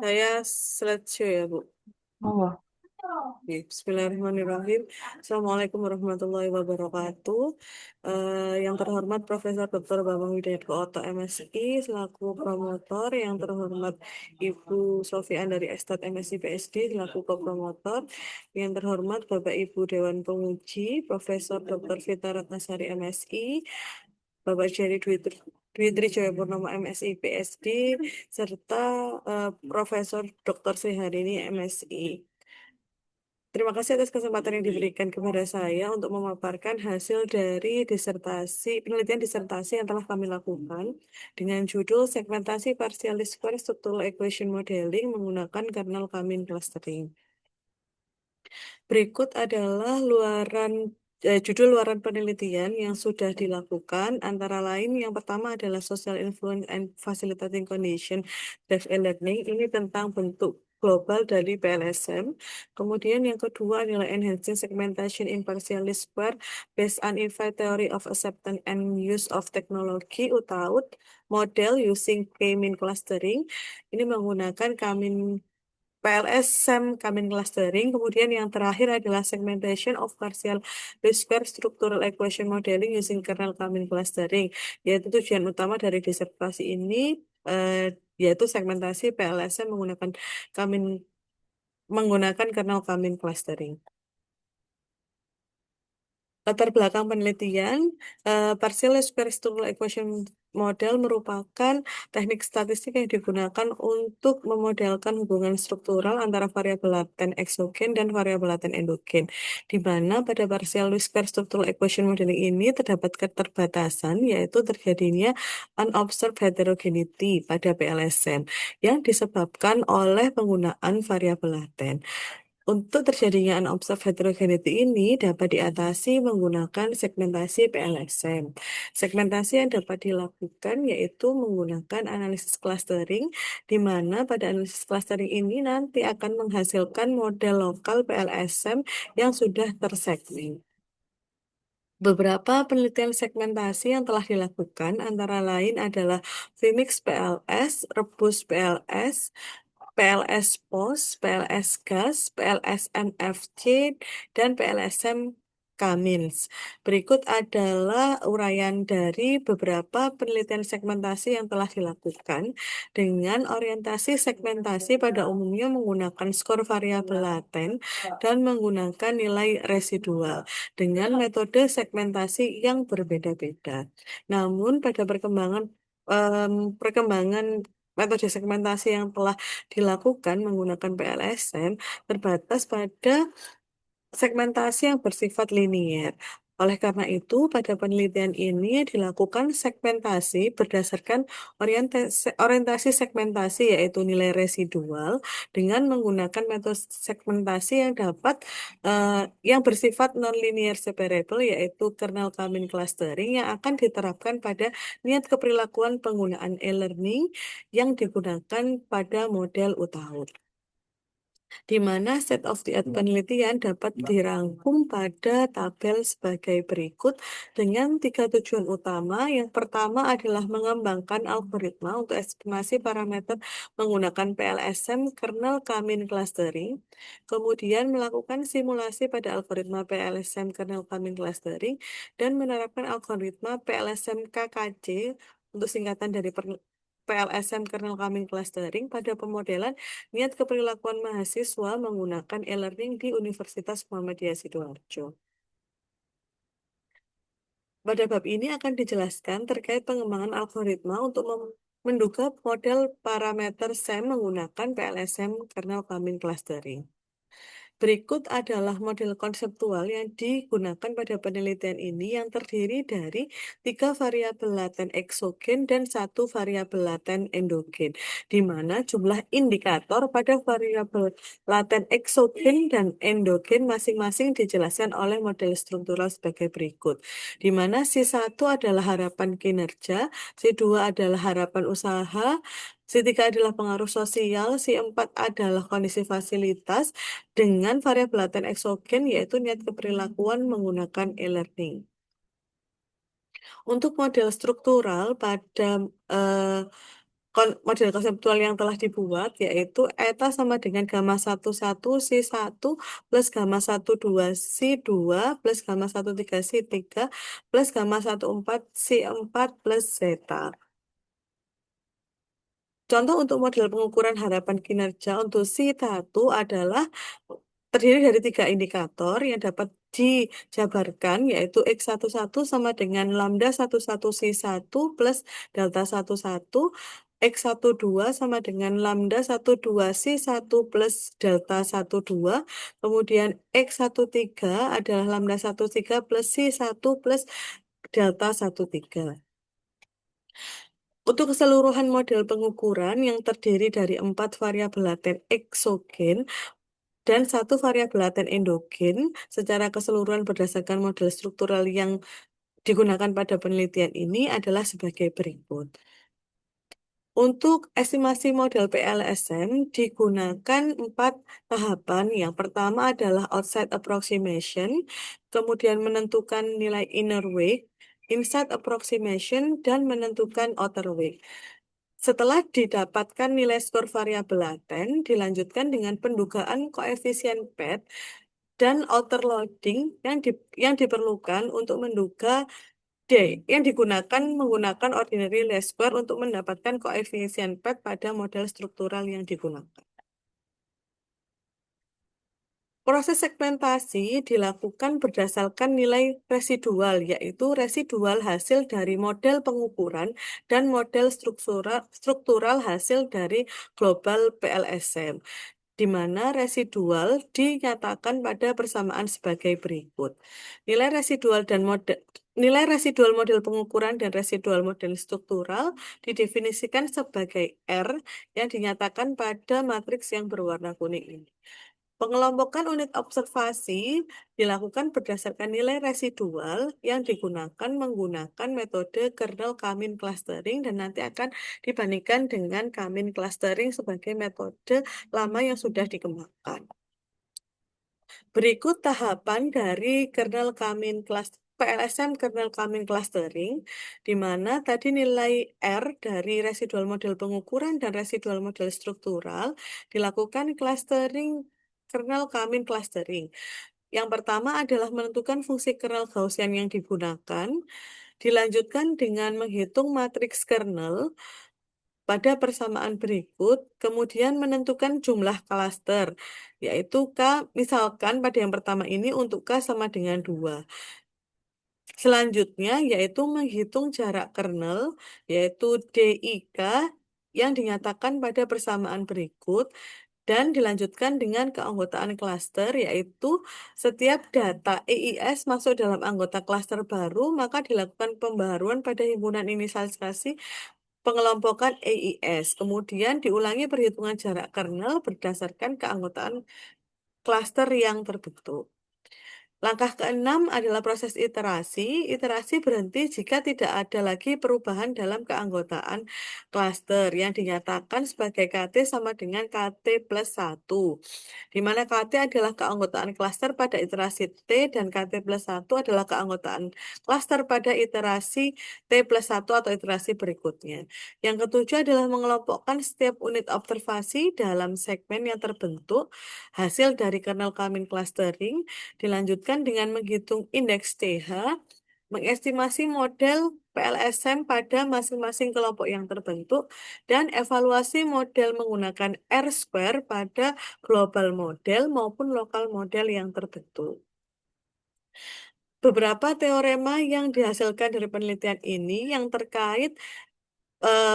Saya slideshow ya, Bu. Oh, Oke, Bismillahirrahmanirrahim. Assalamualaikum warahmatullahi wabarakatuh. Yang terhormat Profesor Dr. Bambang Widyadko Oto MSI selaku promotor, yang terhormat Ibu Sofian dari Estat MSI PSD selaku kopromotor, yang terhormat Bapak Ibu Dewan Penguji, Profesor Dr. Vita Ratnasari MSI, Bapak Jerry Dwi Purnomo MSI PSD, serta Profesor Dr. Sriharini MSI. Terima kasih atas kesempatan yang diberikan kepada saya untuk memaparkan hasil dari penelitian disertasi yang telah kami lakukan dengan judul segmentasi partially square structural equation modeling menggunakan kernel Kamin clustering. Berikut adalah judul luaran penelitian yang sudah dilakukan, antara lain yang pertama adalah Social Influence and Facilitating Condition Drive E-Learning, ini tentang bentuk global dari PLSM. Kemudian yang kedua adalah Enhancing Segmentation in Partially Square Based on Infinite Theory of Acceptance and Use of Technology (UTAUT) Model Using K-mean Clustering. Ini menggunakan PLS SEM Kamin Clustering. Kemudian yang terakhir adalah Segmentation of Partial Square Structural Equation Modeling using Kernel Kamin Clustering. Yaitu tujuan utama dari disertasi ini yaitu segmentasi PLSM Kamin menggunakan kernel Kamin Clustering. Latar belakang penelitian, partial square structural equation model merupakan teknik statistik yang digunakan untuk memodelkan hubungan struktural antara variabel laten eksogen dan variabel laten endogen, di mana pada partial square structural equation modeling ini terdapat keterbatasan, yaitu terjadinya unobserved heterogeneity pada PLSM yang disebabkan oleh penggunaan variabel laten. Untuk terjadinya unobserved heterogeneity ini dapat diatasi menggunakan segmentasi PLSM. Segmentasi yang dapat dilakukan yaitu menggunakan analisis clustering, di mana pada analisis clustering ini nanti akan menghasilkan model lokal PLSM yang sudah tersegmen. Beberapa penelitian segmentasi yang telah dilakukan antara lain adalah Vmix PLS, Rebus PLS, PLS POS, PLS Gas, PLS MFC, dan PLSM Kamins. Berikut adalah uraian dari beberapa penelitian segmentasi yang telah dilakukan dengan orientasi segmentasi pada umumnya menggunakan skor variabel laten dan menggunakan nilai residual dengan metode segmentasi yang berbeda-beda. Namun pada perkembangan metode segmentasi yang telah dilakukan menggunakan PLSM terbatas pada segmentasi yang bersifat linier. Oleh karena itu, pada penelitian ini dilakukan segmentasi berdasarkan orientasi segmentasi, yaitu nilai residual, dengan menggunakan metode segmentasi yang bersifat nonlinear separable, yaitu kernel Kamin clustering yang akan diterapkan pada niat keperilakuan penggunaan e-learning yang digunakan pada model UTAUT, di mana set of the art penelitian dapat dirangkum pada tabel sebagai berikut dengan 3 tujuan utama. Yang pertama adalah mengembangkan algoritma untuk estimasi parameter menggunakan PLSM kernel Kamin clustering, kemudian melakukan simulasi pada algoritma PLSM kernel Kamin clustering, dan menerapkan algoritma PLSM KKC untuk singkatan dari PLSM kernel Kamin clustering pada pemodelan niat keperilakuan mahasiswa menggunakan e-learning di Universitas Muhammadiyah Sidoarjo. Pada bab ini akan dijelaskan terkait pengembangan algoritma untuk menduga model parameter SEM menggunakan PLSM kernel Kamin clustering. Berikut adalah model konseptual yang digunakan pada penelitian ini yang terdiri dari 3 variabel laten eksogen dan 1 variabel laten endogen, di mana jumlah indikator pada variabel laten eksogen dan endogen masing-masing dijelaskan oleh model struktural sebagai berikut, di mana C1 adalah harapan kinerja, C2 adalah harapan usaha, C3 adalah pengaruh sosial, C4 adalah kondisi fasilitas, dengan variabel laten eksogen yaitu niat keperilakuan menggunakan e-learning. Untuk model struktural pada Model konseptual yang telah dibuat, yaitu eta sama dengan gamma 11 C1 plus gamma 12 C2 plus gamma 13 C3 plus gamma 14 C4 plus zeta. Contoh untuk model pengukuran harapan kinerja untuk C1 adalah terdiri dari tiga indikator yang dapat dijabarkan, yaitu X11 sama dengan lambda 11 C1 plus delta 11, X12 sama dengan lambda 12 C1 plus delta 12, kemudian X13 adalah lambda 13 plus C1 plus delta 13. Untuk keseluruhan model pengukuran yang terdiri dari 4 variabel laten eksogen dan 1 variabel laten endogen secara keseluruhan berdasarkan model struktural yang digunakan pada penelitian ini adalah sebagai berikut. Untuk estimasi model PLSM digunakan 4 tahapan. Yang pertama adalah outside approximation, kemudian menentukan nilai inner weight, inside approximation, dan menentukan outer weight. Setelah didapatkan nilai skor variabel laten, dilanjutkan dengan pendugaan koefisien PET dan outer loading yang diperlukan untuk menduga D, yang digunakan menggunakan ordinary least square untuk mendapatkan koefisien PET pada model struktural yang digunakan. Proses segmentasi dilakukan berdasarkan nilai residual, yaitu residual hasil dari model pengukuran dan model struktural hasil dari global PLSM, di mana residual dinyatakan pada persamaan sebagai berikut. Nilai residual model pengukuran dan residual model struktural didefinisikan sebagai R yang dinyatakan pada matriks yang berwarna kuning ini. Pengelompokan unit observasi dilakukan berdasarkan nilai residual yang digunakan menggunakan metode kernel K-min clustering dan nanti akan dibandingkan dengan K-min clustering sebagai metode lama yang sudah dikembangkan. Berikut tahapan dari kernel K-min PLSM kernel K-min clustering, di mana tadi nilai R dari residual model pengukuran dan residual model struktural dilakukan clustering kernel K-min clustering. Yang pertama adalah menentukan fungsi kernel Gaussian yang digunakan, dilanjutkan dengan menghitung matriks kernel pada persamaan berikut, kemudian menentukan jumlah klaster, yaitu K, misalkan pada yang pertama ini untuk K sama dengan 2. Selanjutnya, yaitu menghitung jarak kernel, yaitu DIK, yang dinyatakan pada persamaan berikut, dan dilanjutkan dengan keanggotaan klaster, yaitu setiap data EIS masuk dalam anggota klaster baru, maka dilakukan pembaharuan pada himpunan inisialisasi pengelompokan EIS. Kemudian diulangi perhitungan jarak kernel berdasarkan keanggotaan klaster yang terbentuk. Langkah keenam adalah proses iterasi. Iterasi berhenti jika tidak ada lagi perubahan dalam keanggotaan klaster yang dinyatakan sebagai KT sama dengan KT plus 1. Di mana KT adalah keanggotaan klaster pada iterasi T dan KT plus 1 adalah keanggotaan klaster pada iterasi T plus 1 atau iterasi berikutnya. Yang ketujuh adalah mengelompokkan setiap unit observasi dalam segmen yang terbentuk hasil dari kernel K-min clustering, dilanjutkan dengan menghitung indeks TH, mengestimasi model PLSM pada masing-masing kelompok yang terbentuk, dan evaluasi model menggunakan R-square pada global model maupun lokal model yang terbentuk. Beberapa teorema yang dihasilkan dari penelitian ini yang terkait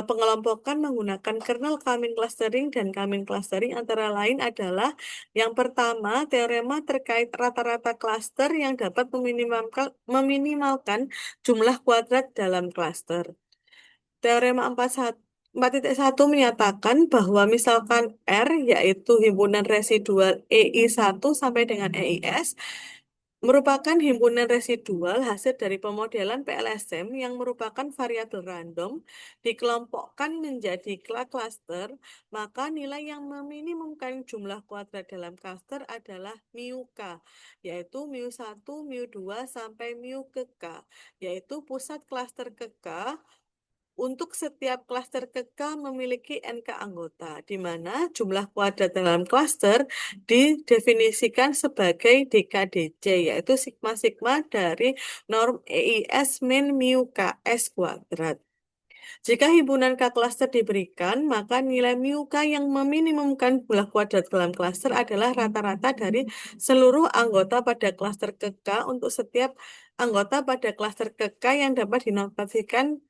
pengelompokan menggunakan kernel K-min clustering dan K-min clustering antara lain adalah yang pertama, teorema terkait rata-rata klaster yang dapat meminimalkan jumlah kuadrat dalam klaster. Teorema 4.1 menyatakan bahwa misalkan R yaitu himpunan residual EI1 sampai dengan EIS merupakan himpunan residual hasil dari pemodelan PLSM yang merupakan variabel random dikelompokkan menjadi cluster, maka nilai yang meminimumkan jumlah kuadrat dalam cluster adalah mu K, yaitu mu1, mu2 sampai mu ke K, yaitu pusat cluster ke K untuk setiap klaster K memiliki NK anggota, di mana jumlah kuadrat dalam klaster didefinisikan sebagai DKDC, yaitu sigma-sigma dari norm EIS min mu KS kuadrat. Jika himpunan K klaster diberikan, maka nilai mu K yang meminimumkan jumlah kuadrat dalam klaster adalah rata-rata dari seluruh anggota pada klaster K untuk setiap anggota pada klaster K yang dapat dinotasikan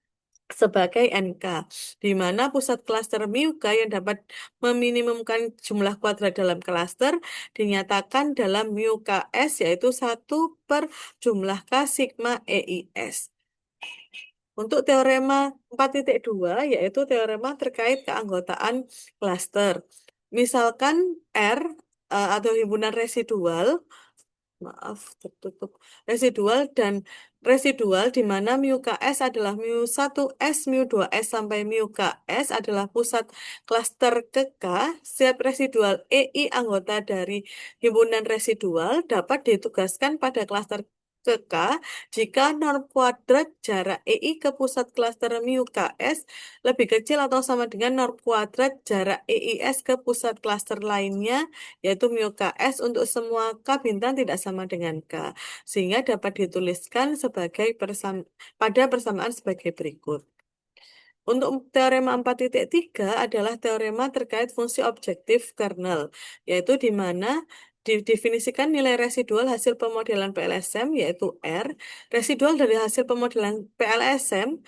sebagai NK, di mana pusat klaster mu K yang dapat meminimumkan jumlah kuadrat dalam klaster dinyatakan dalam mu KS, yaitu 1 per jumlah K sigma EIS. Untuk teorema 4.2, yaitu teorema terkait keanggotaan klaster. Misalkan R atau himpunan residual, maaf tertutup, residual di mana mu KS adalah mu 1S, mu 2S sampai mu KS adalah pusat klaster K. Setiap residual EI anggota dari himpunan residual dapat ditugaskan pada klaster K jika norm kuadrat jarak EI ke pusat klaster mu KS lebih kecil atau sama dengan norm kuadrat jarak EIS ke pusat klaster lainnya, yaitu mu KS untuk semua K bintang tidak sama dengan K, sehingga dapat dituliskan sebagai pada persamaan sebagai berikut. Untuk teorema 4.3 adalah teorema terkait fungsi objektif kernel, yaitu di mana didefinisikan nilai residual hasil pemodelan PLSM, yaitu R. Residual dari hasil pemodelan PLSM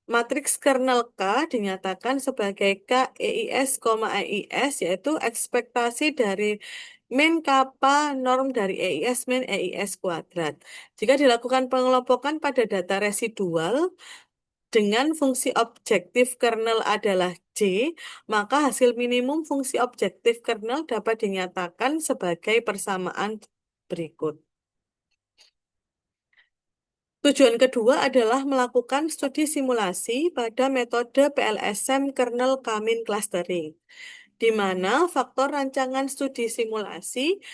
matriks kernel K dinyatakan sebagai K EIS, EIS, yaitu ekspektasi dari min kappa norm dari EIS min EIS kuadrat. Jika dilakukan pengelompokan pada data residual dengan fungsi objektif kernel adalah J, maka hasil minimum fungsi objektif kernel dapat dinyatakan sebagai persamaan berikut. Tujuan kedua adalah melakukan studi simulasi pada metode PLSM kernel K-min clustering, di mana faktor rancangan studi simulasi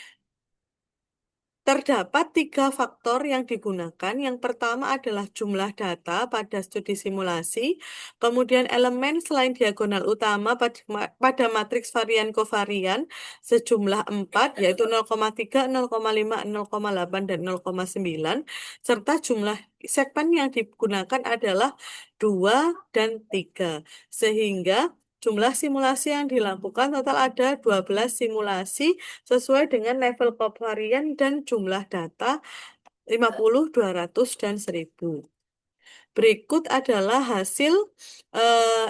terdapat 3 faktor yang digunakan. Yang pertama adalah jumlah data pada studi simulasi, kemudian elemen selain diagonal utama pada matriks varian kovarian sejumlah 4, yaitu 0,3, 0,5, 0,8, dan 0,9, serta jumlah segmen yang digunakan adalah 2 dan 3. Sehingga jumlah simulasi yang dilakukan total ada 12 simulasi sesuai dengan level kovarian dan jumlah data 50, 200, dan 1000. Berikut adalah hasil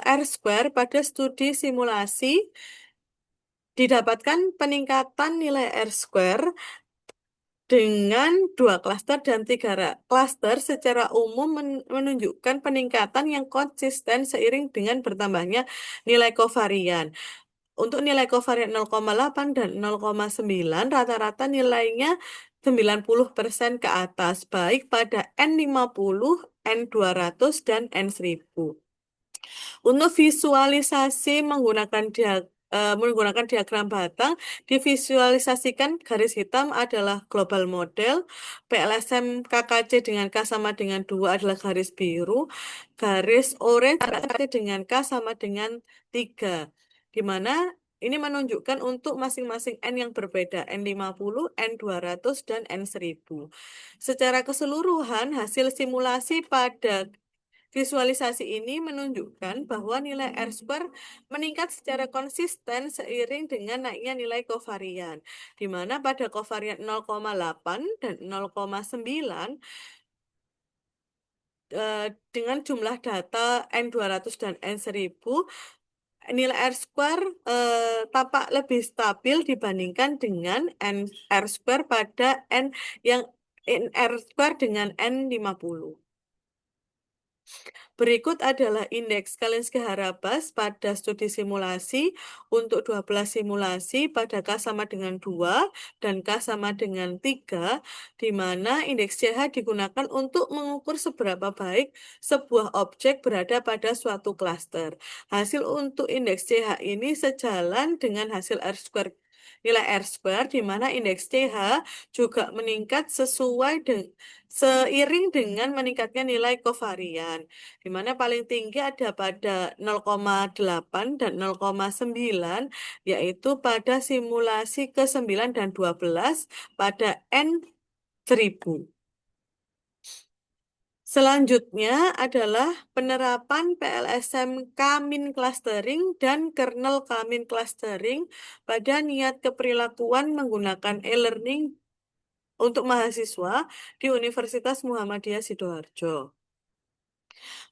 R-square pada studi simulasi. Didapatkan peningkatan nilai R-square dengan 2 klaster dan 3 klaster secara umum menunjukkan peningkatan yang konsisten seiring dengan bertambahnya nilai kovarian. Untuk nilai kovarian 0,8 dan 0,9 rata-rata nilainya 90% ke atas, baik pada N50, N200, dan N1000. Untuk visualisasi menggunakan diagram batang, divisualisasikan garis hitam adalah global model, PLSM KKC dengan K sama dengan 2 adalah garis biru, garis orange dengan K sama dengan 3, di mana ini menunjukkan untuk masing-masing N yang berbeda, N50, N200, dan N1000. Secara keseluruhan, hasil simulasi pada visualisasi ini menunjukkan bahwa nilai R-square meningkat secara konsisten seiring dengan naiknya nilai kovarian, di mana pada kovarian 0,8 dan 0,9 dengan jumlah data N200 dan N1000, nilai R-square tampak lebih stabil dibandingkan dengan R-square pada R-square dengan N50. Berikut adalah indeks Kalinske-Harabas pada studi simulasi untuk 12 simulasi pada K sama dengan 2 dan K sama dengan 3, di mana indeks CH digunakan untuk mengukur seberapa baik sebuah objek berada pada suatu klaster. Hasil untuk indeks CH ini sejalan dengan hasil R-square nilai R-square, di mana indeks CH juga meningkat seiring dengan meningkatnya nilai kovarian, di mana paling tinggi ada pada 0,8 dan 0,9, yaitu pada simulasi ke-9 dan 12 pada N 1000. Selanjutnya adalah penerapan PLSM K-min clustering dan kernel K-min clustering pada niat keperilakuan menggunakan e-learning untuk mahasiswa di Universitas Muhammadiyah Sidoarjo.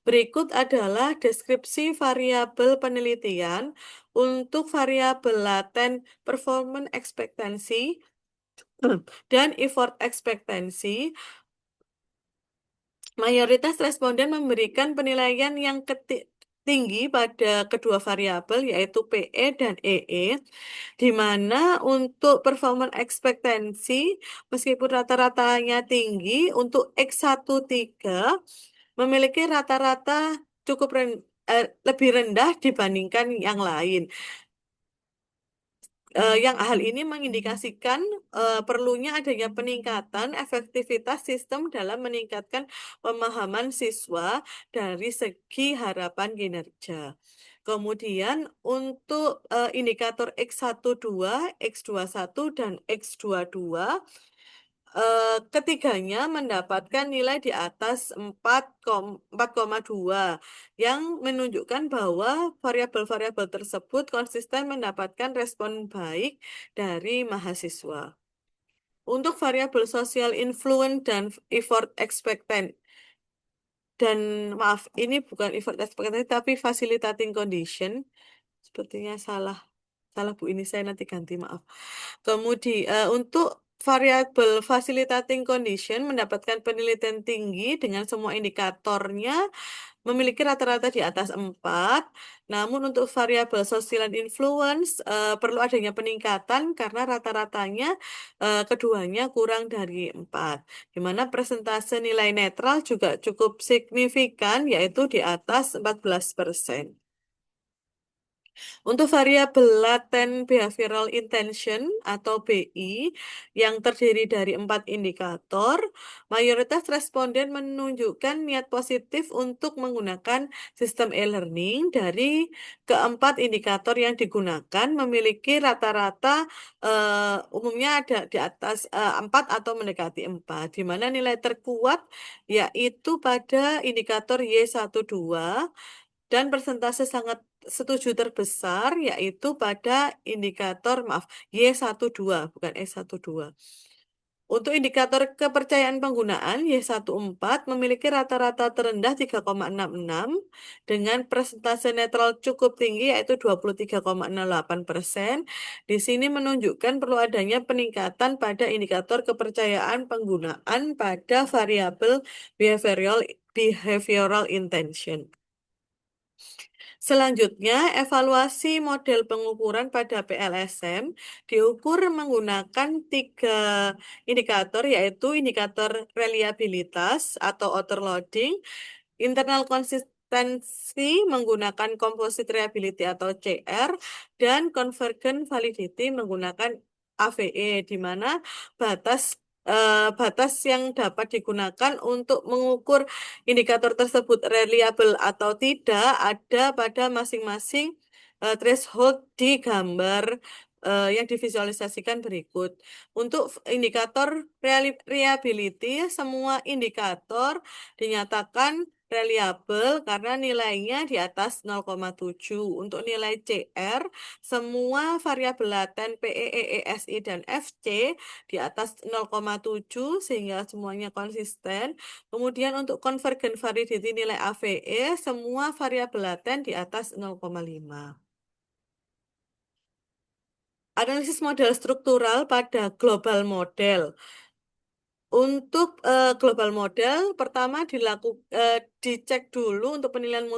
Berikut adalah deskripsi variabel penelitian untuk variabel laten performance expectancy dan effort expectancy. Mayoritas responden memberikan penilaian yang tinggi pada kedua variabel, yaitu PE dan EE, di mana untuk performance expectancy, meskipun rata-ratanya tinggi, untuk X13 memiliki rata-rata lebih rendah dibandingkan yang lain. Yang hal ini mengindikasikan perlunya adanya peningkatan efektivitas sistem dalam meningkatkan pemahaman siswa dari segi harapan kinerja. Kemudian untuk indikator X12, X21, dan X22, ketiganya mendapatkan nilai di atas 4,2 yang menunjukkan bahwa variabel-variabel tersebut konsisten mendapatkan respon baik dari mahasiswa. Untuk variabel social influence dan effort expectant, dan maaf, ini bukan effort expectant tapi facilitating condition, sepertinya salah. Salah Bu, ini saya nanti ganti, maaf. Kemudian untuk variabel facilitating condition mendapatkan penelitian tinggi dengan semua indikatornya memiliki rata-rata di atas 4. Namun untuk variabel social influence perlu adanya peningkatan karena rata-ratanya keduanya kurang dari 4. Di mana persentase nilai netral juga cukup signifikan, yaitu di atas 14%. Untuk variabel latent behavioral intention atau BI yang terdiri dari 4 indikator, mayoritas responden menunjukkan niat positif untuk menggunakan sistem e-learning. Dari keempat indikator yang digunakan memiliki rata-rata umumnya ada di atas 4 atau mendekati 4, di mana nilai terkuat yaitu pada indikator Y12, dan persentase sangat setuju terbesar yaitu pada indikator, maaf, Y12, bukan S12. Untuk indikator kepercayaan penggunaan, Y14 memiliki rata-rata terendah 3,66 dengan persentase netral cukup tinggi yaitu 23,08%. Di sini menunjukkan perlu adanya peningkatan pada indikator kepercayaan penggunaan pada variabel behavioral intention. Selanjutnya, evaluasi model pengukuran pada PLSM diukur menggunakan 3 indikator, yaitu indikator reliabilitas atau overloading, internal consistency menggunakan composite reliability atau CR, dan convergent validity menggunakan AVE, di mana batas batas yang dapat digunakan untuk mengukur indikator tersebut reliable atau tidak ada pada masing-masing threshold di gambar yang divisualisasikan berikut. Untuk indikator reliability, semua indikator dinyatakan reliable karena nilainya di atas 0,7. Untuk nilai CR, semua variabel laten PE, EE, SI, dan FC di atas 0,7 sehingga semuanya konsisten. Kemudian untuk convergent validity nilai AVE, semua variabel laten di atas 0,5. Analisis model struktural pada global model. Untuk global model, pertama dicek dulu untuk penilaian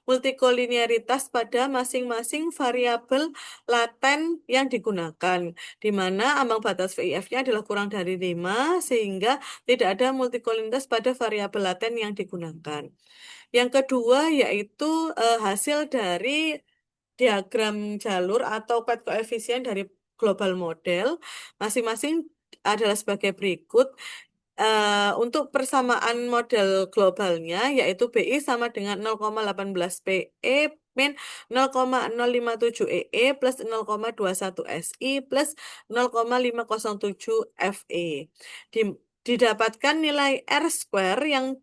multikolinearitas pada masing-masing variabel laten yang digunakan, di mana ambang batas VIF-nya adalah kurang dari 5, sehingga tidak ada multikolinearitas pada variabel laten yang digunakan. Yang kedua yaitu hasil dari diagram jalur atau path koefisien dari global model masing-masing adalah sebagai berikut. Untuk persamaan model globalnya yaitu BI sama dengan 0,18 PE min 0,057 EE plus 0,21 SI plus 0,507 FE. Di- Didapatkan nilai R square yang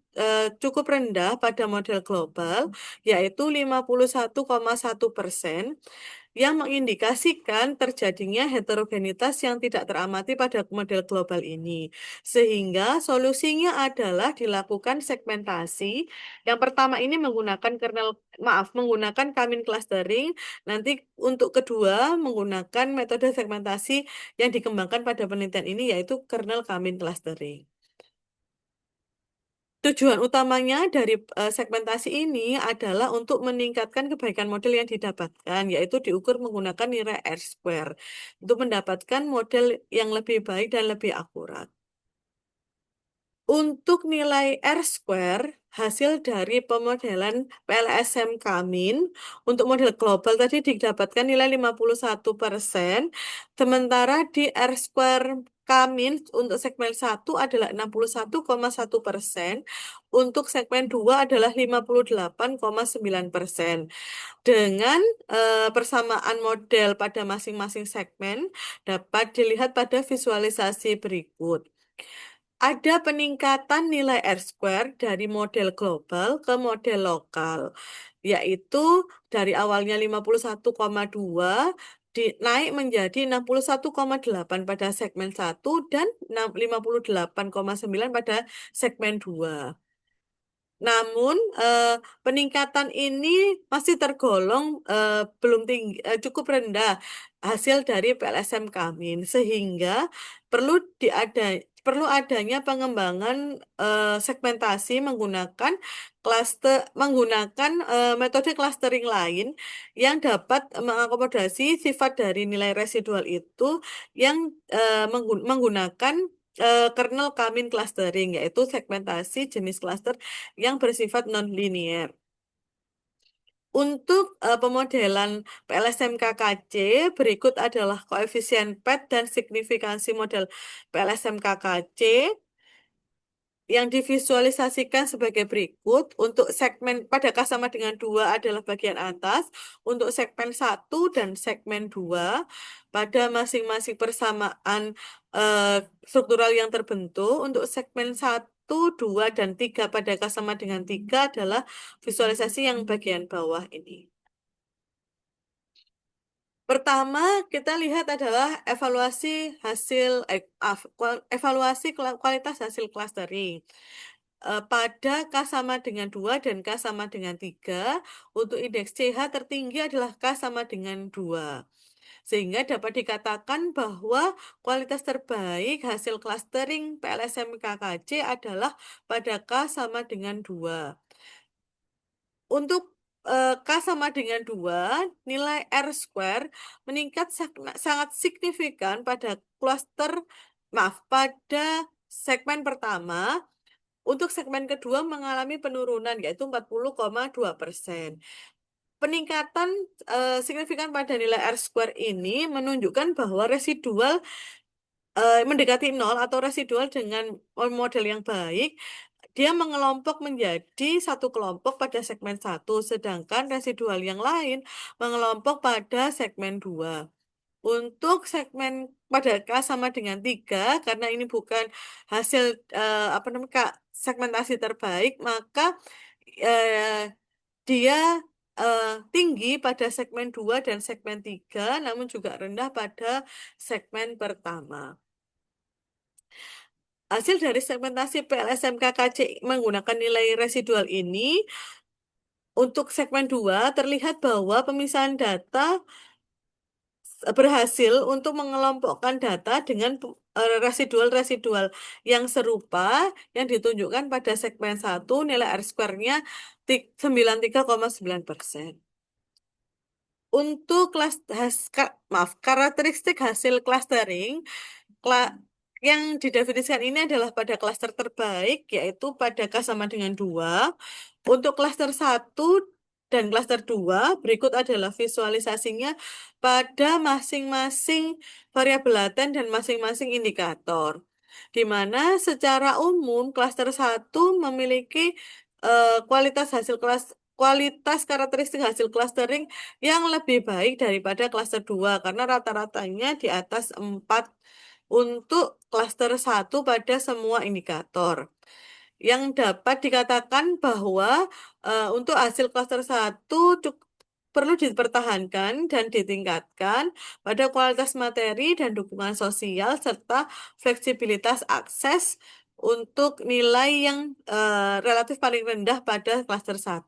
cukup rendah pada model global yaitu 51,1%, yang mengindikasikan terjadinya heterogenitas yang tidak teramati pada model global ini. Sehingga solusinya adalah dilakukan segmentasi. Yang pertama ini menggunakan menggunakan Kamin clustering. Nanti untuk kedua menggunakan metode segmentasi yang dikembangkan pada penelitian ini yaitu kernel Kamin clustering. Tujuan utamanya dari segmentasi ini adalah untuk meningkatkan kebaikan model yang didapatkan, yaitu diukur menggunakan nilai R-square, untuk mendapatkan model yang lebih baik dan lebih akurat. Untuk nilai R-square, hasil dari pemodelan PLSM Kamin, untuk model global tadi didapatkan nilai 51%, sementara di R-square Kamin untuk segmen 1 adalah 61,1%, untuk segmen 2 adalah 58,9%. Dengan persamaan model pada masing-masing segmen dapat dilihat pada visualisasi berikut. Ada peningkatan nilai R-square dari model global ke model lokal, yaitu dari awalnya 51,2 naik menjadi 61,8 pada segmen 1 dan 58,9 pada segmen 2. Namun peningkatan ini masih tergolong belum tinggi, cukup rendah hasil dari PLSM Kamin, sehingga perlu perlu adanya pengembangan segmentasi menggunakan metode clustering lain yang dapat mengakomodasi sifat dari nilai residual itu yang menggunakan kernel Kamin clustering, yaitu segmentasi jenis cluster yang bersifat non-linear. Untuk pemodelan PLSM KKC, berikut adalah koefisien PET dan signifikansi model PLSM KKC yang divisualisasikan sebagai berikut. Untuk segmen pada K sama dengan 2 adalah bagian atas, untuk segmen 1 dan segmen 2 pada masing-masing persamaan struktural yang terbentuk. Untuk segmen 1, 2, dan 3 pada K sama dengan 3 adalah visualisasi yang bagian bawah ini. Pertama, kita lihat adalah evaluasi kualitas hasil clustering. Pada K sama dengan 2 dan K sama dengan 3, untuk indeks CH tertinggi adalah K sama dengan 2. Sehingga dapat dikatakan bahwa kualitas terbaik hasil clustering PLSM KKC adalah pada K sama dengan 2. Untuk K sama dengan 2, nilai R square meningkat sangat signifikan pada pada segmen pertama. Untuk segmen kedua mengalami penurunan yaitu 40,2%. Peningkatan signifikan pada nilai R square ini menunjukkan bahwa residual mendekati nol atau residual dengan model yang baik, dia mengelompok menjadi satu kelompok pada segmen 1, sedangkan residual yang lain mengelompok pada segmen 2. Untuk segmen pada K sama dengan 3, karena ini bukan hasil segmentasi terbaik, maka eh, dia tinggi pada segmen 2 dan segmen 3, namun juga rendah pada segmen pertama. Hasil dari segmentasi PLSM KKC menggunakan nilai residual ini, untuk segmen 2 terlihat bahwa pemisahan data berhasil untuk mengelompokkan data dengan residual-residual yang serupa yang ditunjukkan pada segmen 1, nilai R-square-nya 93,9%. Untuk karakteristik hasil clustering yang didefinisikan ini adalah pada klaster terbaik, yaitu pada K sama dengan 2. Untuk klaster 1 Dan klaster 2 berikut adalah visualisasinya pada masing-masing variabel laten dan masing-masing indikator. Di mana secara umum klaster 1 memiliki kualitas karakteristik hasil clustering yang lebih baik daripada klaster 2 karena rata-ratanya di atas 4 untuk klaster 1 pada semua indikator. Yang dapat dikatakan bahwa untuk hasil klaster 1 perlu dipertahankan dan ditingkatkan pada kualitas materi dan dukungan sosial serta fleksibilitas akses untuk nilai yang relatif paling rendah pada klaster 1.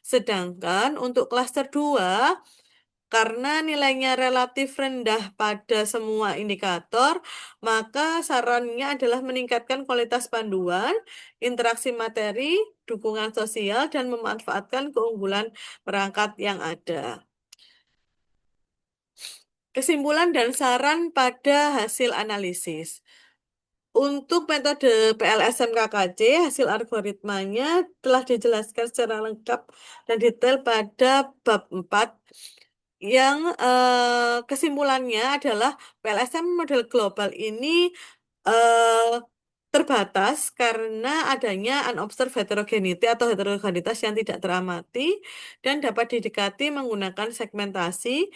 Sedangkan untuk klaster 2 karena nilainya relatif rendah pada semua indikator, maka sarannya adalah meningkatkan kualitas panduan, interaksi materi, dukungan sosial, dan memanfaatkan keunggulan perangkat yang ada. Kesimpulan dan saran pada hasil analisis. Untuk metode PLSM KKC, hasil algoritmanya telah dijelaskan secara lengkap dan detail pada bab 4 yang kesimpulannya adalah PLSM model global ini eh, terbatas karena adanya unobserved heterogeneity atau heterogenitas yang tidak teramati dan dapat didekati menggunakan segmentasi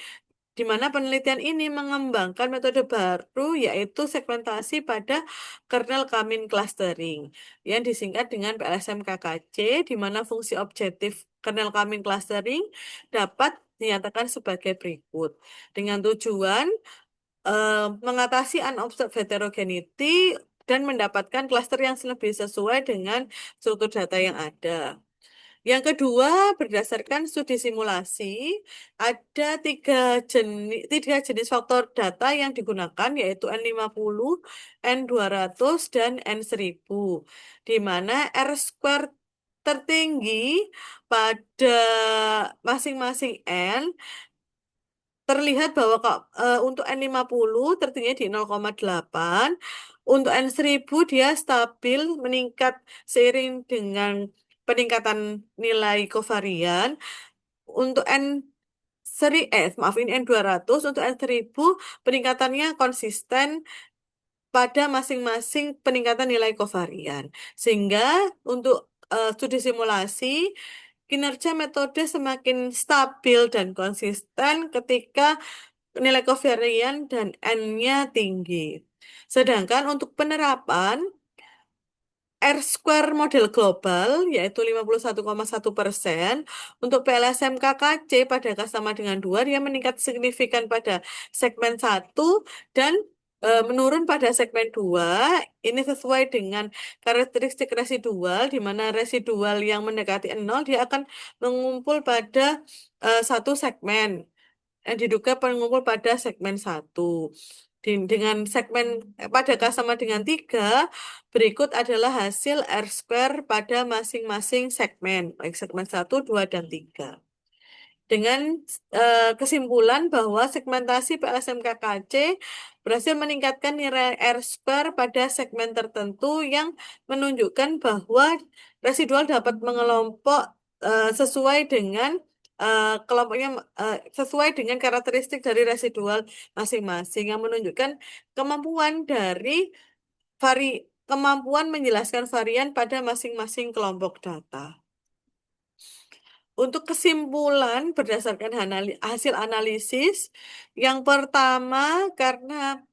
di mana penelitian ini mengembangkan metode baru yaitu segmentasi pada kernel Kamin clustering yang disingkat dengan PLSM-KKC di mana fungsi objektif kernel Kamin clustering dapat dinyatakan sebagai berikut dengan tujuan mengatasi unobserved heterogeneity dan mendapatkan klaster yang lebih sesuai dengan struktur data yang ada. Yang kedua, berdasarkan studi simulasi, ada tiga jenis faktor data yang digunakan, yaitu N50, N200, dan N1000, di mana R square tertinggi pada masing-masing N terlihat bahwa untuk N50 tertinggi di 0,8, untuk N1000 dia stabil meningkat seiring dengan peningkatan nilai kovarian. Untuk N200 untuk N1000 peningkatannya konsisten pada masing-masing peningkatan nilai kovarian. Sehingga untuk studi simulasi kinerja metode semakin stabil dan konsisten ketika nilai kovarian dan N-nya tinggi. Sedangkan untuk penerapan R square model global yaitu 51,1%. Untuk PLSM KKC pada angka sama dengan 2 dia meningkat signifikan pada segmen 1 dan menurun pada segmen 2. Ini sesuai dengan karakteristik residual di mana residual yang mendekati 0 dia akan mengumpul pada satu segmen yang diduga pengumpul pada segmen 1. Dengan segmen pada K sama dengan 3, berikut adalah hasil R square pada masing-masing segmen, baik segmen 1, 2, dan 3. Dengan kesimpulan bahwa segmentasi PLSM-KKC berhasil meningkatkan nilai R square pada segmen tertentu yang menunjukkan bahwa residual dapat mengelompok sesuai dengan kelompoknya sesuai dengan karakteristik dari residual masing-masing yang menunjukkan kemampuan dari vari kemampuan menjelaskan varian pada masing-masing kelompok data. Untuk kesimpulan berdasarkan hasil analisis, yang pertama karena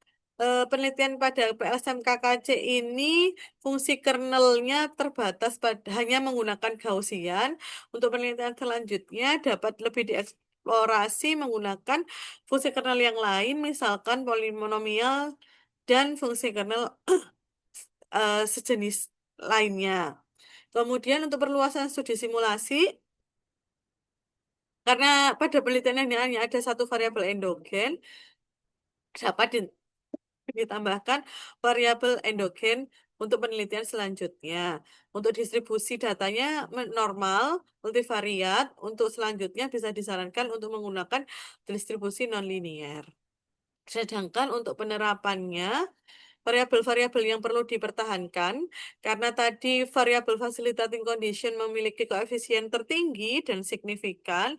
penelitian pada PLSM-KKC ini fungsi kernelnya terbatas hanya menggunakan Gaussian. Untuk penelitian selanjutnya dapat lebih dieksplorasi menggunakan fungsi kernel yang lain, misalkan polinomial dan fungsi kernel sejenis lainnya. Kemudian untuk perluasan studi simulasi, karena pada penelitian ini hanya ada satu variabel endogen, dapat ditambahkan variabel endogen untuk penelitian selanjutnya. Untuk distribusi datanya normal, multivariat, untuk selanjutnya bisa disarankan untuk menggunakan distribusi nonlinear. Sedangkan untuk penerapannya, variabel-variabel yang perlu dipertahankan, karena tadi variabel facilitating condition memiliki koefisien tertinggi dan signifikan,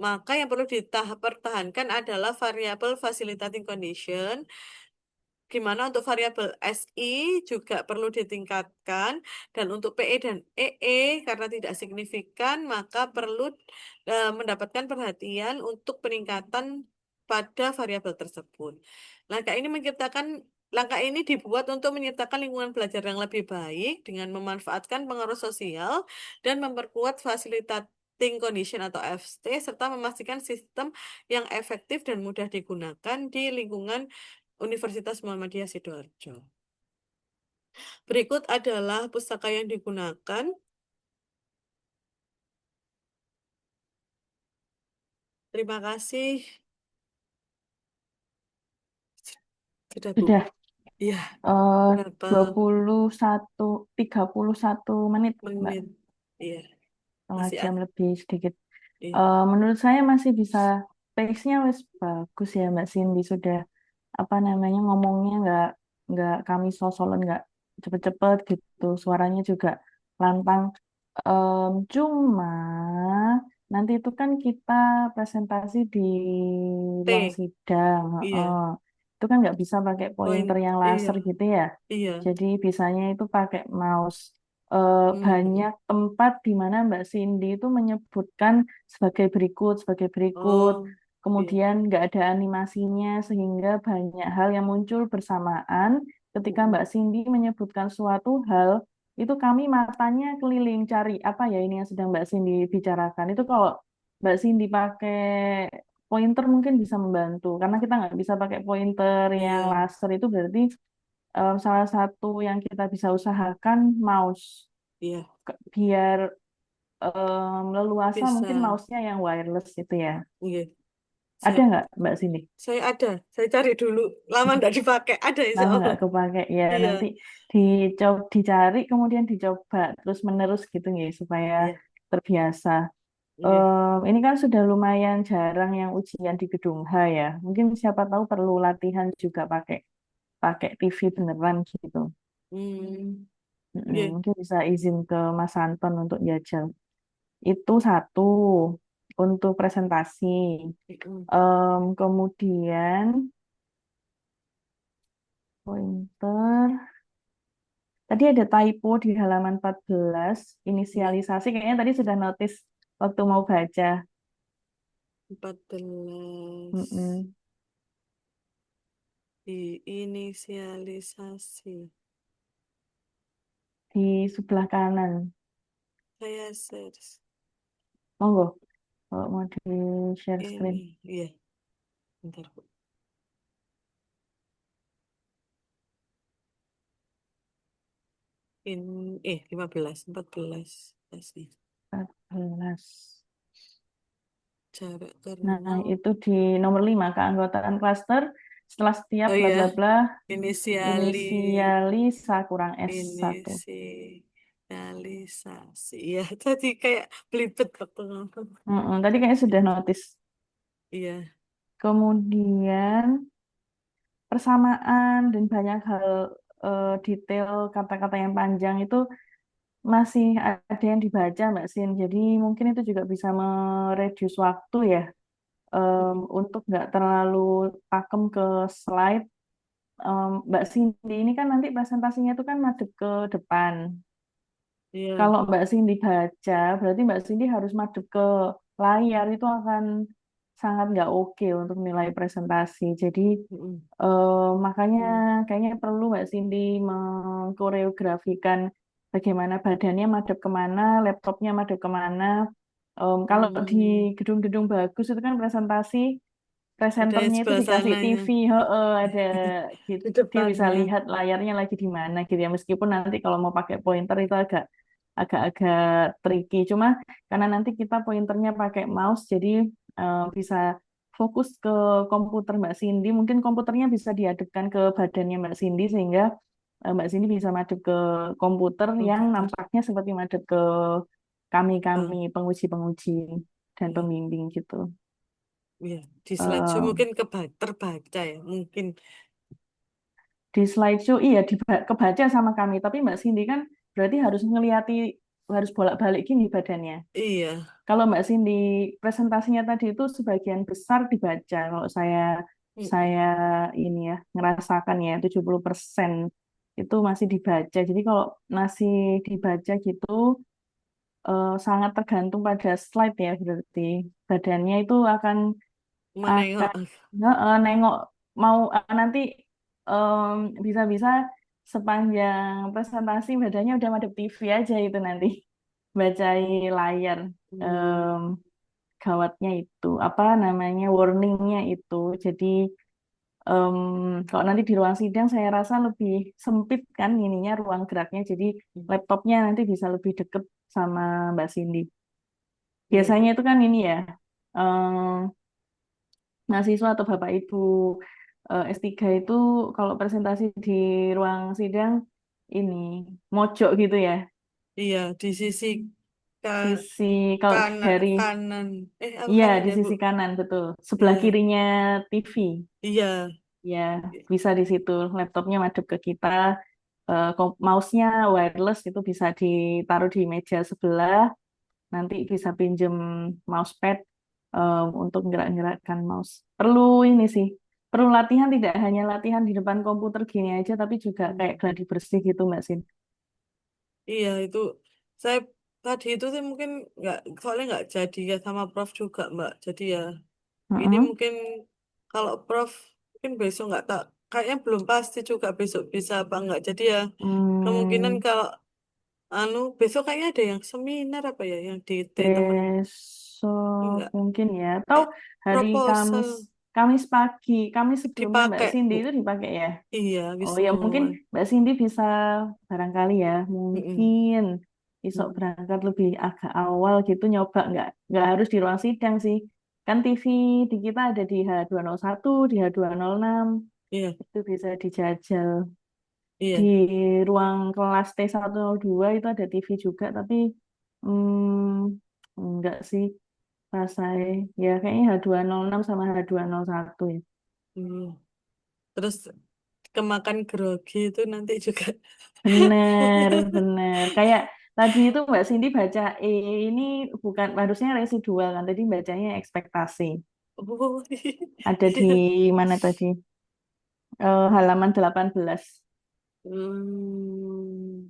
maka yang perlu dipertahankan adalah variabel facilitating condition. Gimana untuk variabel SI juga perlu ditingkatkan, dan untuk PE dan EE karena tidak signifikan, maka perlu mendapatkan perhatian untuk peningkatan pada variabel tersebut. Langkah ini menciptakan Langkah ini dibuat untuk menciptakan lingkungan belajar yang lebih baik dengan memanfaatkan pengaruh sosial dan memperkuat facilitating condition atau FT, serta memastikan sistem yang efektif dan mudah digunakan di lingkungan Universitas Muhammadiyah Sidoarjo. Berikut adalah pustaka yang digunakan. Terima kasih. Sudah, Bu. Sudah Iya, eh berapa 31 menit, Mbak. menit? Iya, Setengah masih jam ada. lebih sedikit. Iya, Menurut saya masih bisa, pace-nya wes bagus ya Mbak Cindy, sudah apa namanya, ngomongnya nggak kami sosolan, nggak cepet-cepet gitu, suaranya juga lantang. Cuma nanti itu kan kita presentasi di ruang T. sidang. Iya, Itu kan nggak bisa pakai pointer poin. yang Iya, laser gitu ya. iya. Jadi bisanya itu pakai mouse. Hmm. Banyak tempat di mana Mbak Cindy itu menyebutkan sebagai berikut. Oh, iya. Kemudian nggak ada animasinya sehingga banyak hal yang muncul bersamaan ketika Mm-mm. Mbak Cindy menyebutkan suatu hal, itu kami matanya keliling cari apa ya ini yang sedang Mbak Cindy bicarakan. Itu kalau Mbak Cindy pakai pointer mungkin bisa membantu, karena kita nggak bisa pakai pointer yang Iya, laser, itu berarti salah satu yang kita bisa usahakan mouse. iya. Biar leluasa mungkin Bisa. mouse-nya yang wireless itu ya. Iya, Ada siap. nggak Mbak Cindy? Saya ada. Saya cari dulu. Lama nggak dipakai. Ada, insya Lama Allah. nggak kepake ya, Iya, nanti dicoba, dicari kemudian dicoba terus menerus gitu nih supaya iya, terbiasa. iya. Ini kan sudah lumayan jarang yang ujian di gedung H ya. Mungkin siapa tahu perlu latihan juga pakai pakai TV beneran gitu. Hmm, iya. Mungkin bisa izin ke Mas Anton untuk jajal. Itu satu untuk presentasi. Mm-mm. Kemudian pointer. Tadi ada typo di halaman 14, Iya, inisialisasi. Kayaknya tadi sudah notice waktu mau baca. 14. Mm-mm. Diinisialisasi. Di sebelah kanan. Saya search Monggo, kalau mau di share screen. ini. Iya, bentar, Bu. In 15, 14 pasti. 14. Jarak Nah, kernel. itu di nomor 5, keanggotaan klaster. Setelah setiap Oh bla iya, bla bla, inisiali inisialisa kurang S1. inisialisasi. Ya, tadi kayak belibet waktu ngomong. Tadi kayaknya sudah notice. Iya. Kemudian persamaan dan banyak hal, detail kata-kata yang panjang itu masih ada yang dibaca Mbak Sin. Jadi mungkin itu juga bisa mereduce waktu ya, Mm-mm. untuk nggak terlalu pakem ke slide. Mbak Cindy ini kan nanti presentasinya itu kan madep ke depan. Iya. Kalau Mbak Cindy baca, berarti Mbak Cindy harus madep ke layar, itu akan sangat nggak oke untuk nilai presentasi. Jadi Mm-mm. makanya Mm. kayaknya perlu Mbak Cindy mengkoreografikan bagaimana badannya madep kemana, laptopnya madep kemana. Kalau di Hmm. gedung-gedung bagus itu kan presentasi, Ada yang presenternya itu sebelah dikasih sananya TV, heeh, ada gitu, di dia bisa depannya. lihat layarnya lagi di mana gitu ya. Meskipun nanti kalau mau pakai pointer itu agak-agak tricky. Cuma karena nanti kita pointernya pakai mouse, jadi bisa fokus ke komputer Mbak Cindy. Mungkin komputernya bisa dihadapkan ke badannya Mbak Cindy sehingga Mbak Cindy bisa madep ke komputer yang Komputer. nampaknya seperti madep ke Ah, kami-kami penguji-penguji dan iya. pembimbing gitu. Iya. Di slideshow Eh, mungkin terbaca ya. Mungkin. di slideshow iya kebaca sama kami, tapi Mbak Cindy kan berarti harus ngeliati, harus bolak-balik gini badannya. Iya. Kalau Mbak Cindy presentasinya tadi itu sebagian besar dibaca. Kalau Mm-mm. saya ini ya ngerasakan ya 70% itu masih dibaca. Jadi kalau masih dibaca gitu sangat tergantung pada slide ya berarti badannya itu akan Menengok. nengok mau nanti em, bisa-bisa sepanjang presentasi badannya udah madep TV aja itu nanti bacai layar. Hmm. Em, Gawatnya itu apa namanya warningnya itu jadi em, kalau nanti di ruang sidang saya rasa lebih sempit kan ininya ruang geraknya jadi laptopnya nanti bisa lebih deket sama Mbak Cindy. Iya, Biasanya Bu. itu kan ini ya mahasiswa atau Bapak Ibu S3 itu kalau presentasi di ruang sidang ini mojok gitu ya. Iya, di sisi ka- Sisi kalau kanan, dari kanan. Apa iya kanan di ya, Bu? sisi kanan betul. Sebelah Iya, kirinya TV. iya, Ya, bisa di situ. Laptopnya madep ke kita, mouse-nya wireless itu bisa ditaruh di meja sebelah. Nanti bisa pinjem mousepad untuk gerak-gerakkan mouse. Perlu ini sih, perlu latihan tidak hanya latihan di depan komputer gini aja, tapi juga kayak gladi bersih gitu Mbak Sin. iya itu. Saya tadi itu sih mungkin nggak, soalnya nggak jadi ya sama Prof juga, Mbak. Jadi ya, ini Heeh. mungkin kalau Prof mungkin besok nggak tak, kayaknya belum pasti juga besok bisa apa nggak. Jadi ya, kemungkinan Hmm, kalau besok kayaknya ada yang seminar apa ya yang di T temen besok enggak mungkin ya. Atau hari Kamis, proposal Kamis pagi, Kamis sebelumnya Mbak dipakai, Cindy Bu. itu dipakai ya. Iya, Oh ya mungkin Wisnuawan. Mbak Cindy bisa barangkali ya Mm-mm. mungkin besok Mm. berangkat lebih agak awal gitu nyoba nggak harus di ruang sidang sih kan TV di kita ada di H201 di H206 Iya, itu bisa dijajal di iya. ruang kelas T102 itu ada TV juga tapi enggak sih rasanya ya kayaknya H206 sama H201 ya. Mm. Terus kemakan grogi itu nanti juga. Bener, bener. Kayak tadi itu Mbak Cindy baca ini bukan harusnya residual kan. Tadi bacanya ekspektasi. Oh, Ada di iya. mana tadi? Halaman 18. Hmm,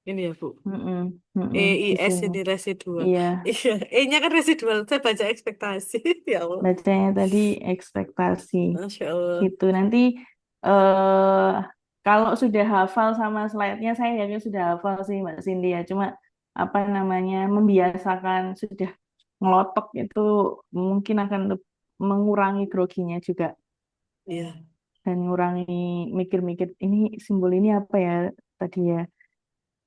ini ya, Bu. Mm-mm, mm-mm, di EIS sini. ini residual. Iya, Iya, E-nya kan residual. Saya baca ekspektasi. Ya Allah. bacanya tadi ekspektasi. Masya Allah. Gitu. Nanti eh kalau sudah hafal sama slide-nya, saya yakin sudah hafal sih Mbak Cindy ya. Cuma apa namanya membiasakan sudah ngelotok itu mungkin akan mengurangi groginya juga Iya, dan mengurangi mikir-mikir ini simbol ini apa ya tadi ya.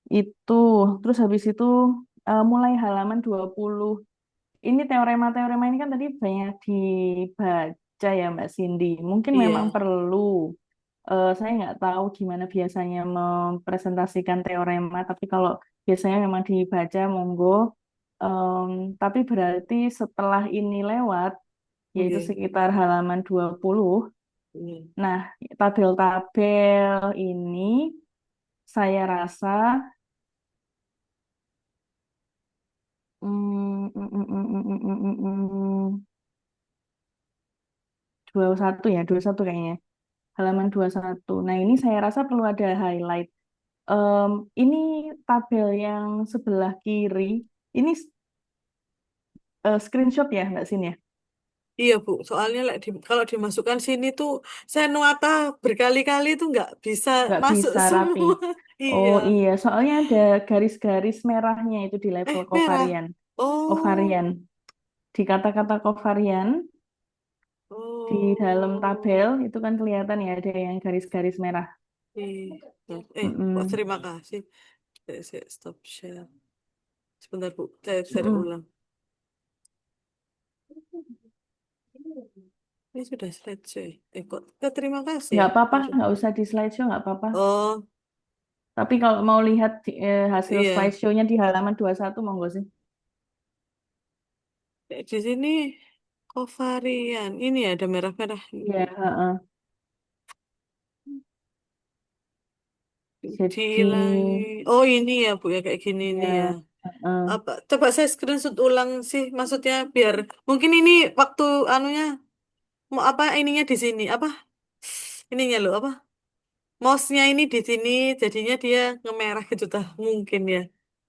Itu terus habis itu mulai halaman 20 ini teorema-teorema ini kan tadi banyak dibaca ya Mbak Cindy. Mungkin memang iya. perlu. Saya nggak tahu gimana biasanya mempresentasikan teorema, tapi kalau biasanya memang dibaca, monggo. Em, tapi berarti setelah ini lewat, yaitu Oke. sekitar halaman 20. Iya. Nah, tabel-tabel ini saya rasa mm, mm, mm, mm, mm, mm, mm, mm, mm, 21 ya, 21 kayaknya. Halaman 21. Nah, ini saya rasa perlu ada highlight. Em, ini tabel yang sebelah kiri, ini screenshot ya, Mbak Sin ya? Iya, Bu. Soalnya kalau dimasukkan sini tuh, saya nuata berkali-kali tuh nggak bisa Nggak masuk bisa rapi. semua. Iya. Oh iya, soalnya ada garis-garis merahnya itu di level Merah. kovarian. Oh. Kovarian. Di kata-kata kovarian, di dalam Oh. tabel, itu kan kelihatan ya ada yang garis-garis merah. Iya. Kok Mm-mm. terima kasih. Stop share. Sebentar, Bu. Saya Mm-mm. ulang. Ini sudah slideshow. Kok terima kasih ya? Nggak apa-apa, Aduh. nggak usah di slideshow, nggak apa-apa. Oh, Tapi kalau mau lihat hasil iya. slideshow-nya di halaman 21, monggo sih. Di sini Kovarian. Ini ada merah-merah. Iya, heeh. Jadi Dihilangi. Oh ini ya Bu ya kayak gini ini ya. ya, Apa? Coba saya screenshot ulang sih. Maksudnya biar mungkin ini waktu anunya mau apa ininya di sini apa ininya loh apa mouse-nya ini di sini jadinya dia ngemerah gitu tah mungkin ya.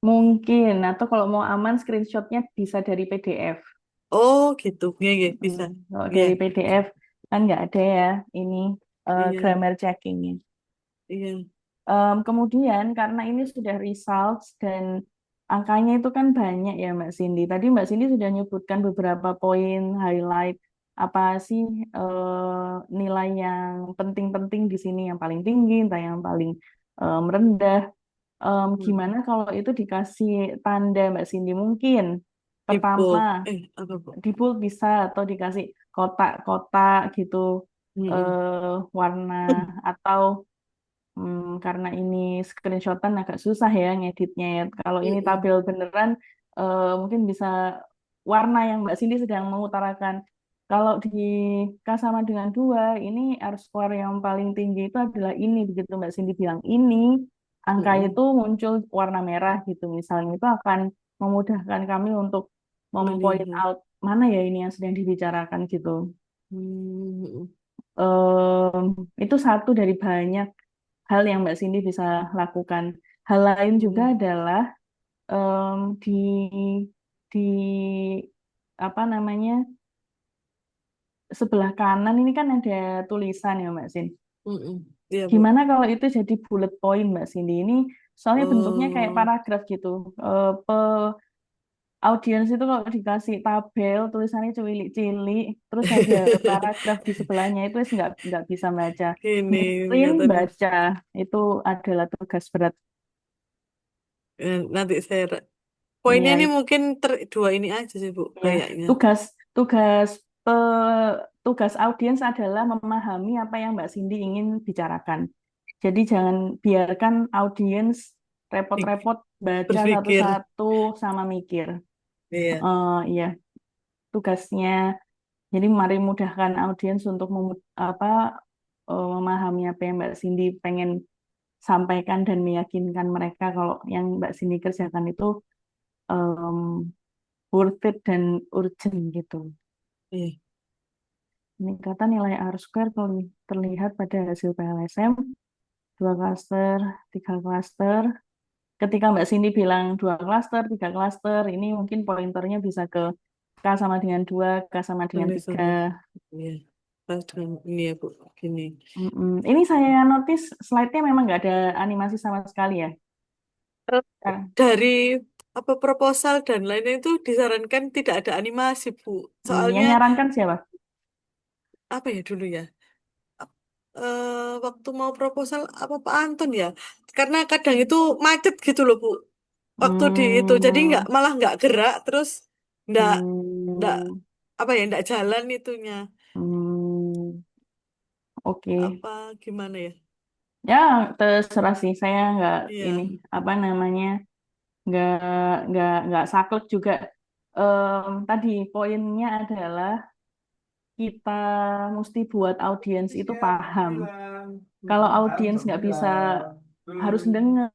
mungkin atau kalau mau aman screenshotnya bisa dari PDF. Oh gitu. Ya, ya bisa. Kalau Ya, dari PDF kan nggak ada ya ini iya, grammar checkingnya. iya. Kemudian karena ini sudah results dan angkanya itu kan banyak ya Mbak Cindy. Tadi Mbak Cindy sudah menyebutkan beberapa poin highlight apa sih nilai yang penting-penting di sini yang paling tinggi, entah yang paling rendah. Hmm. Gimana kalau itu dikasih tanda Mbak Cindy? Mungkin Di pertama bold. Apa Bu? di bold bisa atau dikasih kotak-kotak gitu Mm-mm. warna atau karena ini screenshotan agak susah ya ngeditnya ya. Kalau ini Mm-mm. tabel beneran mungkin bisa warna yang Mbak Cindy sedang mengutarakan. Kalau di K sama dengan 2, ini R square yang paling tinggi itu adalah ini. Begitu Mbak Cindy bilang ini, angka itu Mm-mm. muncul warna merah gitu. Misalnya itu akan memudahkan kami untuk mempoint Melihat. out mana ya ini yang sedang dibicarakan gitu. Hmm. Em, itu satu dari banyak hal yang Mbak Cindy bisa lakukan. Hal lain juga Mm. adalah di apa namanya sebelah kanan ini kan ada tulisan ya Mbak Cindy. Mm-mm. Iya Bu. Gimana kalau itu jadi bullet point Mbak Cindy? Ini soalnya bentuknya kayak Oh. paragraf gitu. Audiens itu kalau dikasih tabel tulisannya cilik-cilik, terus ada paragraf di sebelahnya itu wis nggak bisa baca. Ini Ngeprint kelihatannya. baca itu adalah tugas berat. Nanti saya poinnya ini Iya, mungkin dua ini aja sih Bu ya, kayaknya. tugas tugas tugas audiens adalah memahami apa yang Mbak Cindy ingin bicarakan. Jadi jangan biarkan audiens Dik- repot-repot baca Berpikir. satu-satu sama mikir. Iya. Iya, tugasnya. Jadi mari mudahkan audiens untuk apa memahami apa yang Mbak Cindy pengen sampaikan dan meyakinkan mereka kalau yang Mbak Cindy kerjakan itu em, worth it dan urgent gitu. Iya. Peningkatan nilai R square terlihat pada hasil PLSM, 2 klaster, 3 klaster. Ketika Mbak Cindy bilang 2 klaster, 3 klaster, ini mungkin pointernya bisa ke K sama dengan 2, K sama dengan Tulisan. 3. Iya. Pas dengan ini ya Bu. Gini. Ini saya notice slide-nya memang nggak ada animasi sama sekali ya. Eh, Kan? Dari apa proposal dan lainnya itu disarankan tidak ada animasi Bu. Yang Soalnya nyarankan siapa? apa ya dulu ya? Waktu mau proposal apa Pak Anton ya? Karena kadang itu macet gitu loh Bu. Waktu di itu jadi nggak Hmm, malah nggak gerak terus nggak nggak hmm, apa ya nggak jalan itunya hmm, oke. apa gimana ya? Ya, terserah sih. Saya nggak ini Iya. apa namanya nggak nggak saklek juga. Tadi poinnya adalah kita mesti buat audiens itu paham. Kalau audiens nggak bisa harus dengar,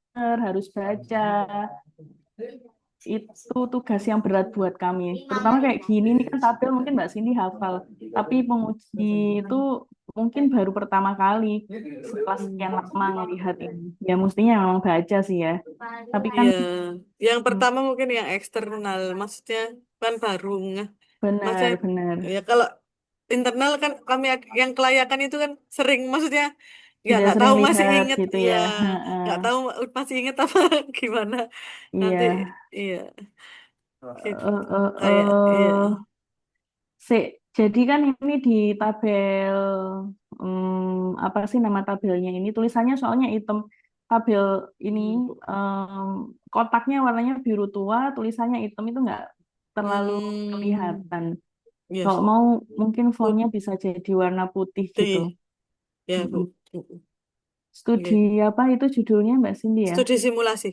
harus baca, itu tugas yang berat buat kami. Terutama kayak gini nih kan tabel mungkin Mbak Cindy hafal, tapi penguji itu mungkin baru pertama kali setelah sekian Hmm. lama ngelihat ini. Ya mestinya memang baca sih ya. Tapi kan Iya, yang hmm, pertama mungkin yang eksternal, maksudnya kan baru nggak. Maksudnya benar-benar ya kalau internal kan kami yang kelayakan itu kan sering, maksudnya ya sudah nggak sering tahu masih lihat inget, gitu iya ya. nggak Heeh. tahu masih inget apa gimana nanti, Iya. iya gitu Eh, eh, kayak iya. Si, jadi kan ini di tabel apa sih nama tabelnya ini tulisannya soalnya hitam. Tabel ini kotaknya warnanya biru tua, tulisannya hitam itu nggak terlalu Hmm, kelihatan. yes, Kalau mau mungkin fontnya bisa jadi warna putih gitu. putih ya Bu. Mm-mm. Mm-mm. Studi Oke. apa itu judulnya Mbak Cindy ya? Studi simulasi.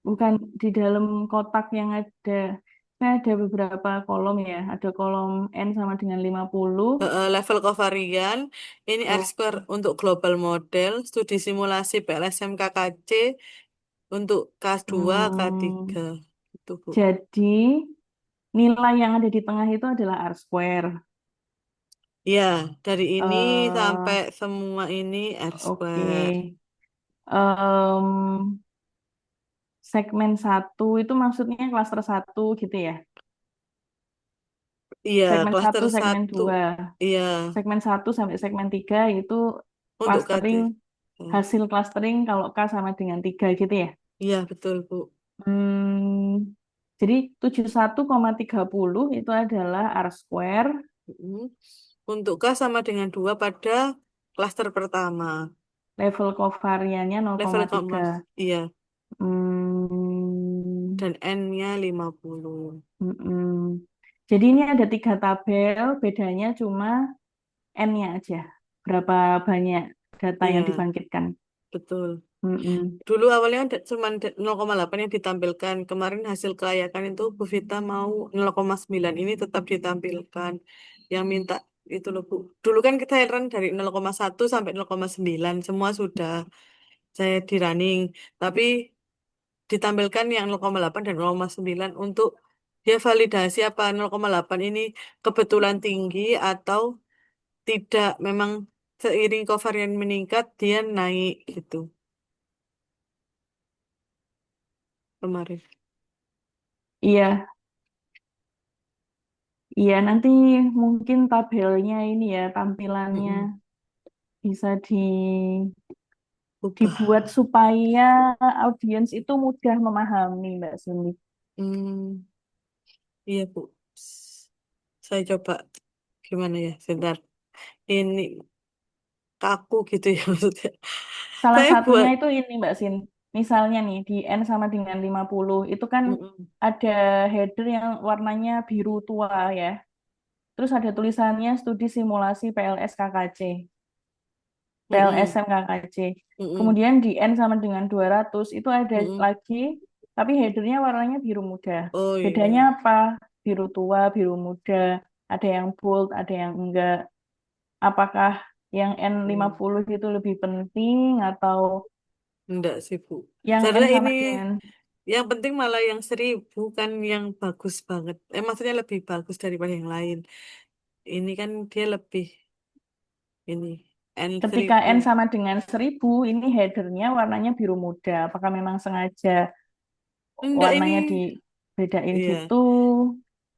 Bukan di dalam kotak yang ada. Nah, ada beberapa kolom ya. Ada kolom N sama dengan 50. Level covarian, ini R Oh, square untuk global model, studi simulasi PLSM KKC untuk K2, hmm, K3. Itu, Bu. jadi nilai yang ada di tengah itu adalah R square. Ya, dari ini eh sampai semua ini R oke. square. Em, segmen satu itu maksudnya klaster satu gitu ya. Iya, Segmen klaster satu, segmen satu. 2. Iya, Segmen satu sampai segmen 3 itu untuk clustering, K3. hasil clustering kalau K sama dengan 3 gitu ya. Iya, betul, Bu. Hmm, jadi 71,30 itu adalah R square, Mm. Untuk K sama dengan 2 pada klaster pertama. level covariannya Level 0,3. keempat. Iya, Hmm, dan N-nya 50. mm-mm. Jadi ini ada 3 tabel, bedanya cuma N-nya aja. Berapa banyak data yang Iya, dibangkitkan. betul. Mm-mm. Dulu awalnya cuma 0,8 yang ditampilkan. Kemarin hasil kelayakan itu Bu Vita mau 0,9 ini tetap ditampilkan. Yang minta itu loh Bu. Dulu kan kita heran dari 0,1 sampai 0,9 semua sudah saya di running. Tapi ditampilkan yang 0,8 dan 0,9 untuk dia validasi apa 0,8 ini kebetulan tinggi atau tidak. Memang seiring covarian meningkat dia naik gitu kemarin. Iya, iya nanti mungkin tabelnya ini ya, tampilannya Mm-mm. bisa dibuat Ubah. supaya audiens itu mudah memahami, Mbak Cindy. Hmm, iya Bu. Saya coba gimana ya, sebentar. Ini kaku gitu ya maksudnya. Salah Saya satunya buat. itu ini Mbak Sin. Misalnya nih di N sama dengan 50 itu kan Mm-mm. ada header yang warnanya biru tua ya. Terus ada tulisannya studi simulasi PLS KKC, Mm-mm. PLSM KKC. Mm-mm. Kemudian di N sama dengan 200 itu ada Mm-mm. lagi tapi headernya warnanya biru muda. Oh Bedanya iya. apa? Biru tua, biru muda, ada yang bold, ada yang enggak. Apakah yang Hmm. N50 itu lebih penting atau Enggak sih Bu. yang N Sebenarnya sama ini dengan yang penting malah yang 1.000 kan yang bagus banget. Maksudnya lebih bagus daripada yang lain. Ini kan dia lebih ini N ketika N 1.000. sama dengan 1000 ini headernya warnanya biru muda. Apakah memang sengaja Enggak ini. warnanya dibedain Iya. gitu?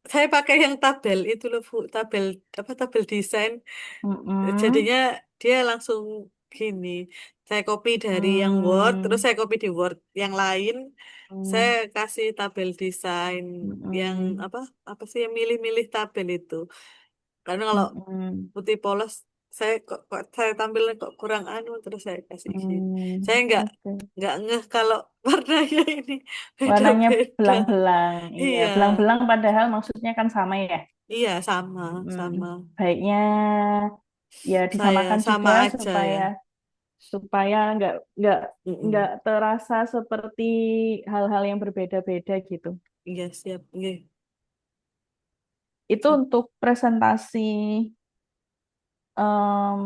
Saya pakai yang tabel itu loh Bu, tabel apa tabel desain. Mm-mm. Jadinya dia langsung gini. Saya copy dari yang Word, terus Hmm. saya copy di Word yang lain. Saya Hmm. kasih tabel desain yang Mm-mm. apa apa sih yang milih-milih tabel itu. Karena kalau Mm-mm. putih polos kok saya tampilnya kok kurang anu terus saya kasih gini. Saya Hmm. Oke. nggak ngeh kalau warnanya ini Warnanya beda-beda. belang-belang. Iya, Iya, belang-belang padahal maksudnya kan sama ya. iya sama, sama. Baiknya ya Saya disamakan sama juga aja ya. supaya supaya nggak Mm-mm. terasa seperti hal-hal yang berbeda-beda gitu. Iya siap. Iya. Itu untuk presentasi, em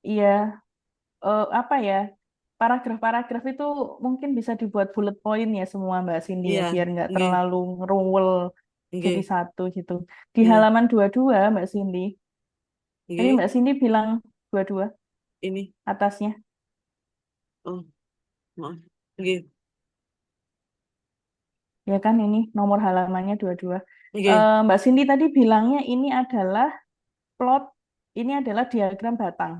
iya, apa ya, paragraf-paragraf itu mungkin bisa dibuat bullet point ya semua Mbak Cindy ya, Iya, biar nggak iya, terlalu ngeruwel jadi iya, satu gitu. Di iya, halaman 22 Mbak Cindy, ini iya. Mbak Cindy bilang 22 Ini, atasnya, oh, maaf. Iya, ya kan ini nomor halamannya 22. iya. Mbak Cindy tadi bilangnya ini adalah plot, ini adalah diagram batang.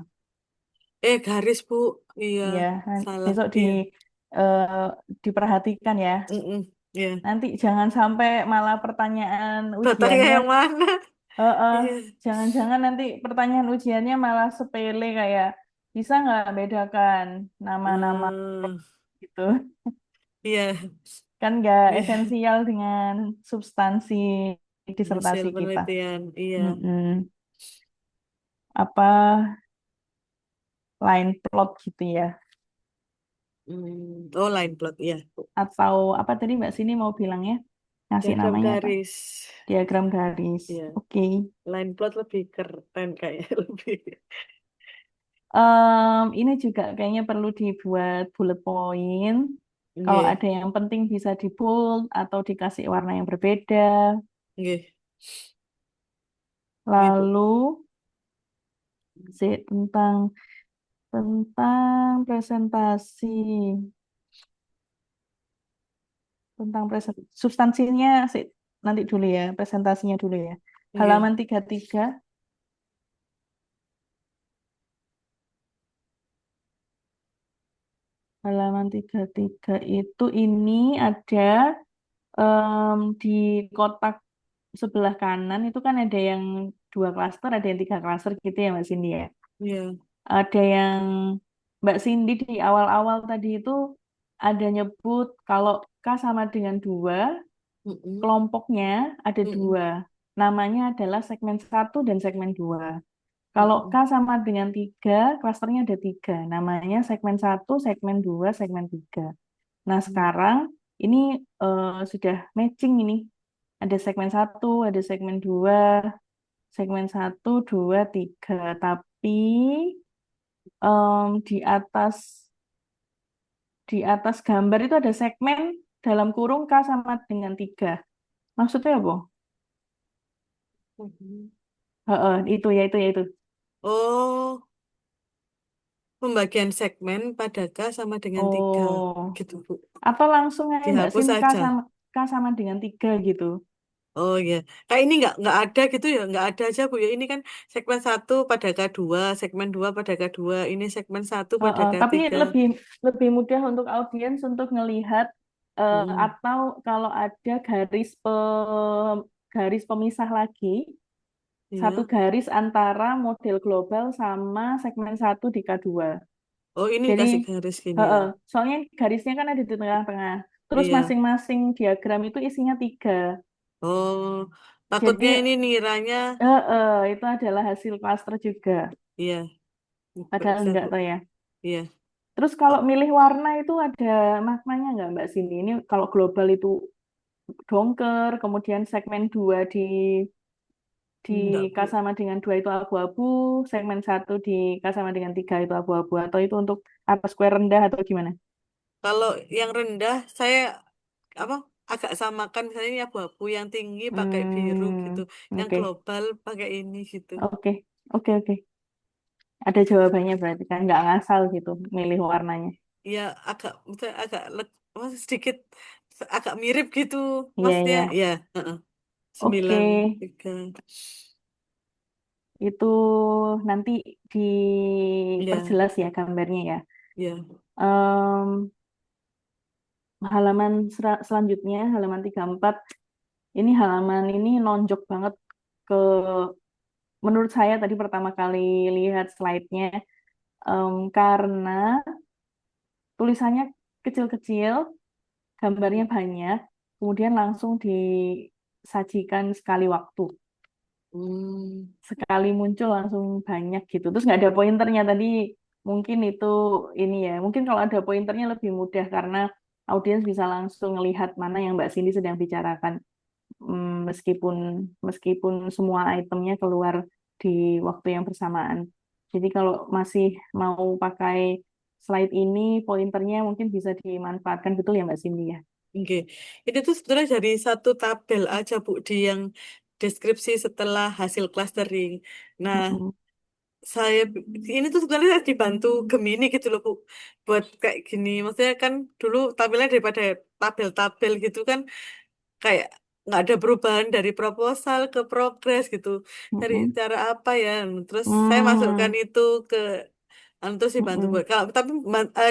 Garis Bu. Iya, Iya, salah. besok Iya, eh, diperhatikan ya. mm-mm. Iya. Nanti jangan sampai malah pertanyaan Batangnya ujiannya, yang mana? eh, eh, Iya. jangan-jangan nanti pertanyaan ujiannya malah sepele kayak bisa nggak bedakan nama-nama Hmm, gitu. iya, Kan nggak iya. esensial dengan substansi Hasil disertasi kita. penelitian. Iya. Mm-mm. Apa line plot gitu ya? Oh, line plot. Iya, Bu. Atau apa tadi Mbak Sini mau bilangnya? Ngasih Diagram namanya apa? garis. Diagram garis. Iya, Oke. line plot lebih keren kayak lebih. Ini juga kayaknya perlu dibuat bullet point. Kalau Nggih, ada yang penting bisa di bold atau dikasih warna yang berbeda. nggih, nggih, Bu. Lalu tentang presentasi, substansinya sih nanti dulu ya, presentasinya dulu ya. Nggih, Halaman 33, halaman 33 itu ini ada di kotak sebelah kanan itu kan ada yang dua klaster, ada yang tiga klaster gitu ya Mbak Cindy ya. iya. Ada yang Mbak Cindy di awal-awal tadi itu ada nyebut kalau K sama dengan dua, Mm-mm, kelompoknya ada mm-mm, dua. Namanya adalah segmen satu dan segmen dua. Kalau K mm-mm, sama dengan tiga, klasternya ada tiga. Namanya segmen satu, segmen dua, segmen tiga. Nah mm. sekarang ini sudah matching ini. Ada segmen satu, ada segmen satu, dua, tiga. Tapi di atas gambar itu ada segmen dalam kurung K sama dengan tiga. Maksudnya apa? Mhm. Heeh, itu ya itu. Oh, pembagian segmen pada K sama dengan 3. Oh, Gitu, Bu. atau langsung aja Mbak Dihapus Sin aja. K sama dengan tiga gitu. Oh iya. Kayak ini nggak ada gitu ya, nggak ada aja Bu ya. Ini kan segmen satu pada K2, segmen 2 pada K2, ini segmen satu pada Tapi K3. lebih lebih mudah untuk audiens untuk melihat Mm-mm. atau kalau ada garis pemisah lagi, satu Iya. garis antara model global sama segmen satu di K2. Oh, ini Jadi, kasih garis gini ya. soalnya garisnya kan ada di tengah-tengah. Terus Iya. masing-masing diagram itu isinya tiga. Oh, takutnya Jadi, ini niranya. itu adalah hasil cluster juga. Iya, Padahal bisa enggak Bu. toh ya. Iya. Terus Oh, kalau milih warna itu ada maknanya nggak Mbak Cindy? Ini kalau global itu dongker, kemudian segmen 2 di enggak K Bu. sama dengan 2 itu abu-abu, segmen satu di K sama dengan 3 itu abu-abu, atau itu untuk atas square rendah atau gimana? Kalau yang rendah saya apa agak samakan misalnya ini abu-abu, yang tinggi pakai biru gitu, yang Oke, global pakai ini gitu. oke, oke. Ada jawabannya berarti kan nggak ngasal gitu milih warnanya. Ya agak misalnya agak sedikit agak mirip gitu Iya, maksudnya iya. ya. Heeh. Oke, 93. itu nanti Ya, diperjelas ya gambarnya ya. ya. Em, halaman selanjutnya, halaman 34. Ini halaman ini nonjok banget ke, menurut saya tadi pertama kali lihat slide-nya, karena tulisannya kecil-kecil, gambarnya banyak, kemudian langsung disajikan sekali waktu. Hmm, Sekali muncul langsung banyak gitu. Terus nggak ada pointernya tadi, mungkin itu ini ya. Mungkin kalau ada pointernya lebih mudah karena audiens bisa langsung melihat mana yang Mbak Cindy sedang bicarakan. Meskipun meskipun semua itemnya keluar di waktu yang bersamaan. Jadi kalau masih mau pakai slide ini, pointernya mungkin bisa dimanfaatkan, betul ya Mbak Cindy ya? oke. Ini tuh sebetulnya dari satu tabel aja Bu di yang deskripsi setelah hasil clustering. Nah, Mm-mm. saya ini tuh sebenarnya saya dibantu Gemini gitu loh Bu, buat kayak gini. Maksudnya kan dulu tampilannya daripada tabel-tabel gitu kan kayak nggak ada perubahan dari proposal ke progres gitu. Dari Mm-mm. cara apa ya? Terus saya masukkan Hmm. itu ke terus dibantu Mm-mm. buat. Kalau tapi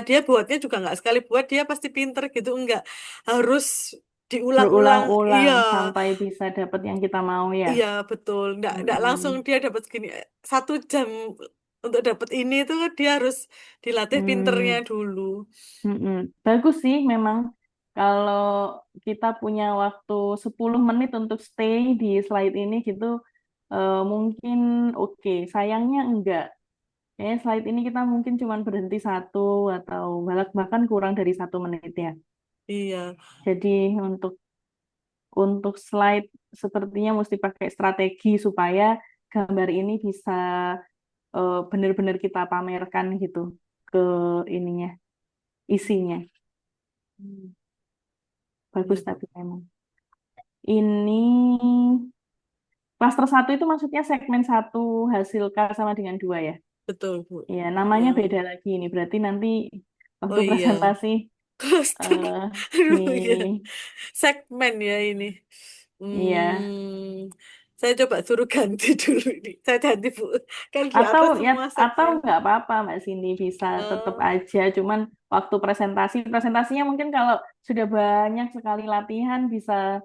dia buatnya juga nggak sekali buat dia pasti pinter gitu, enggak harus diulang-ulang. Berulang-ulang Iya. sampai bisa dapat yang kita mau ya. Iya betul, nggak langsung Mm-mm. dia dapat gini 1 jam untuk dapat ini itu kan dia harus dilatih pinternya Hmm. dulu. Mm-mm. Bagus sih memang kalau kita punya waktu 10 menit untuk stay di slide ini gitu, mungkin oke. Sayangnya enggak. Slide ini kita mungkin cuma berhenti satu atau bahkan kurang dari 1 menit ya. Iya, Jadi untuk untuk slide sepertinya mesti pakai strategi supaya gambar ini bisa benar-benar kita pamerkan gitu ke ininya, isinya. Hmm, iya, Bagus Bu. tapi memang. Ini klaster satu itu maksudnya segmen satu hasil K sama dengan dua ya? Betul, Bu. Iya, namanya Yang, beda lagi ini. Berarti nanti oh waktu iya, presentasi cluster. eh di Aduh, iya. Segmen ya ini. iya. Saya coba suruh ganti dulu ini. Saya ganti, Bu. Kan di Atau atas ya semua atau segmen. nggak apa-apa Mbak Cindy bisa tetap Eh, aja. Cuman waktu presentasinya mungkin kalau sudah banyak sekali latihan bisa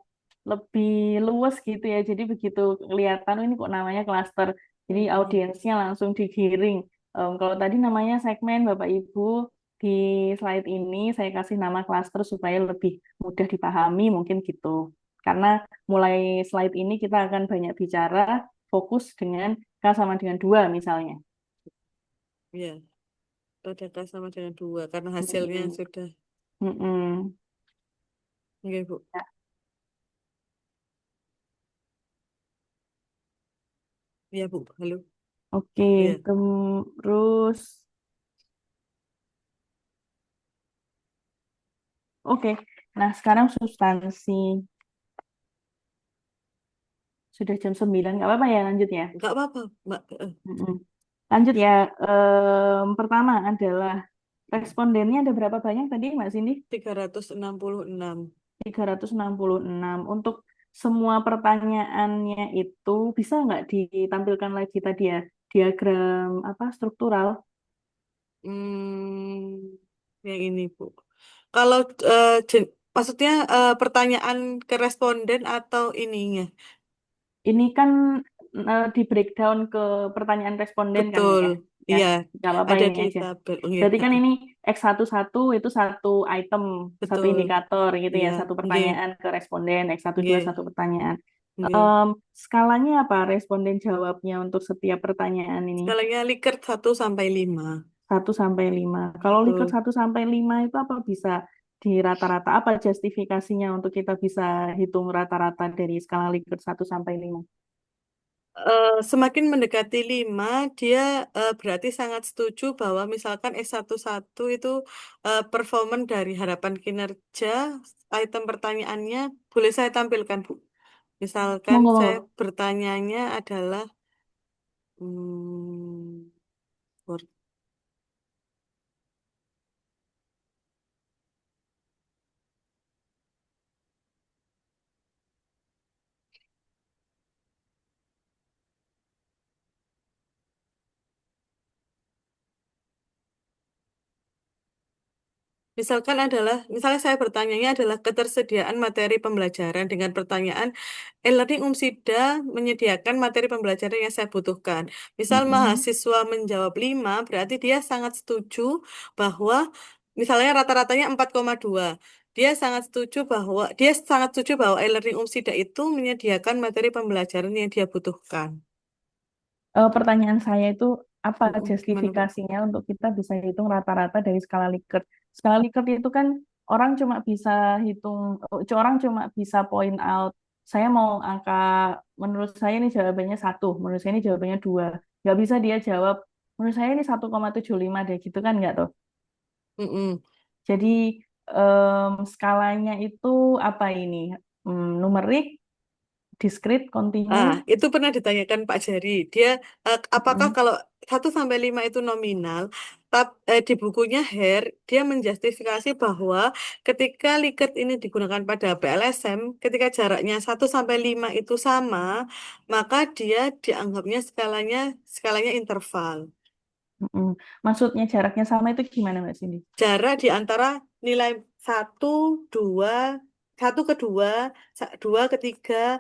lebih luwes gitu ya. Jadi begitu kelihatan "Oh, ini kok namanya klaster. Jadi mm-mm. audiensnya langsung digiring. Kalau tadi namanya segmen Bapak Ibu di slide ini saya kasih nama klaster supaya lebih mudah dipahami mungkin gitu. Karena mulai slide ini kita akan banyak bicara fokus dengan K sama dengan dua misalnya. Iya, pada K sama dengan dua. Karena hasilnya Mm-mm. sudah. Mm-mm. Oke, Bu. Ya, Iya, Bu. Halo. oke, Iya. terus oke. Nah, sekarang substansi. Sudah jam 9 nggak apa-apa ya lanjut ya. Nggak apa-apa, Mbak. Mm-mm. Lanjut ya. Pertama adalah respondennya ada berapa banyak tadi Mbak Cindy? 366. 366. Untuk semua pertanyaannya itu bisa nggak ditampilkan lagi tadi ya diagram apa struktural? Yang ini, Bu. Kalau maksudnya pertanyaan ke responden atau ininya? Ini kan di breakdown ke pertanyaan responden kan Betul. ya. Ya, Iya, nggak apa-apa ada ini di aja. tabel. Oh, iya, Berarti kan ini X11 itu satu item, satu betul. indikator gitu ya, Iya, satu iya, pertanyaan ke responden, X12 iya, satu pertanyaan. iya. Skalanya apa responden jawabnya untuk setiap pertanyaan ini? Skalanya Likert 1 sampai 5. 1 sampai 5. Kalau Likert Betul. 1 sampai 5 itu apa bisa di rata-rata? Apa justifikasinya untuk kita bisa hitung rata-rata dari skala Likert 1 sampai 5? Semakin mendekati 5, dia berarti sangat setuju bahwa misalkan S11 itu performan dari harapan kinerja, item pertanyaannya boleh saya tampilkan, Bu. Misalkan Monggo, saya monggo. bertanyanya adalah, hmm, misalnya saya bertanyanya adalah ketersediaan materi pembelajaran dengan pertanyaan, e-learning Umsida menyediakan materi pembelajaran yang saya butuhkan. Misal Mm-mm. mahasiswa menjawab 5, berarti dia sangat setuju bahwa misalnya rata-ratanya 4,2. Dia sangat setuju bahwa e-learning Umsida itu menyediakan materi pembelajaran yang dia butuhkan. Pertanyaan saya itu apa Gimana, Bu? justifikasinya untuk kita bisa hitung rata-rata dari skala Likert? Skala Likert itu kan orang cuma bisa hitung, orang cuma bisa point out. Saya mau angka, menurut saya ini jawabannya satu, menurut saya ini jawabannya dua. Nggak bisa dia jawab, menurut saya ini 1,75 deh, gitu kan nggak tuh? Mm-mm. Jadi skalanya itu apa ini? Numerik, diskrit, kontinu? Itu pernah ditanyakan Pak Jari. Dia apakah Mm-mm. kalau 1 sampai 5 itu nominal, di bukunya Hare dia menjustifikasi bahwa ketika Likert ini digunakan pada PLSM, ketika jaraknya 1 sampai 5 itu sama, maka dia dianggapnya skalanya interval. Mm-mm. Maksudnya jaraknya sama itu gimana Mbak Cindy? Jarak di antara nilai satu, dua, satu ke dua, dua ke tiga,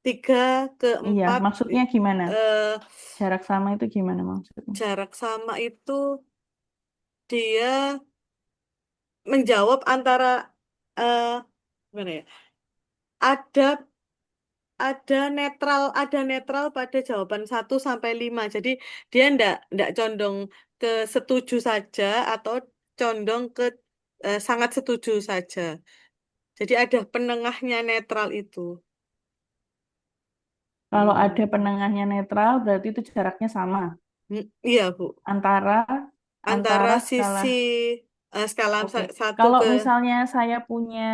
tiga ke Iya, empat. maksudnya gimana? eh, Jarak sama itu gimana maksudnya? Jarak sama itu dia menjawab antara eh gimana ya? Ada ada netral pada jawaban 1 sampai 5. Jadi dia ndak condong ke setuju saja atau condong ke sangat setuju saja. Jadi ada penengahnya netral itu. Kalau ada Hmm. penengahnya netral, berarti itu jaraknya sama Iya, Bu. antara Antara antara skala. sisi skala Oke, satu kalau ke misalnya saya punya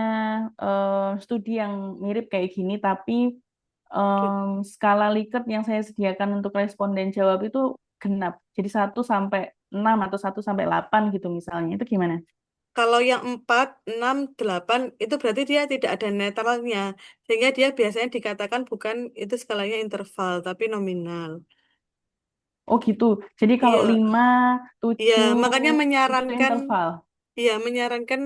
studi yang mirip kayak gini, tapi skala Likert yang saya sediakan untuk responden jawab itu genap. Jadi 1 sampai 6 atau 1 sampai 8 gitu misalnya. Itu gimana? kalau yang 4, 6, 8 itu berarti dia tidak ada netralnya. Sehingga dia biasanya dikatakan bukan itu skalanya interval, tapi nominal. Oh gitu. Jadi kalau Iya, 5, iya, 7 makanya itu menyarankan, interval. iya, menyarankan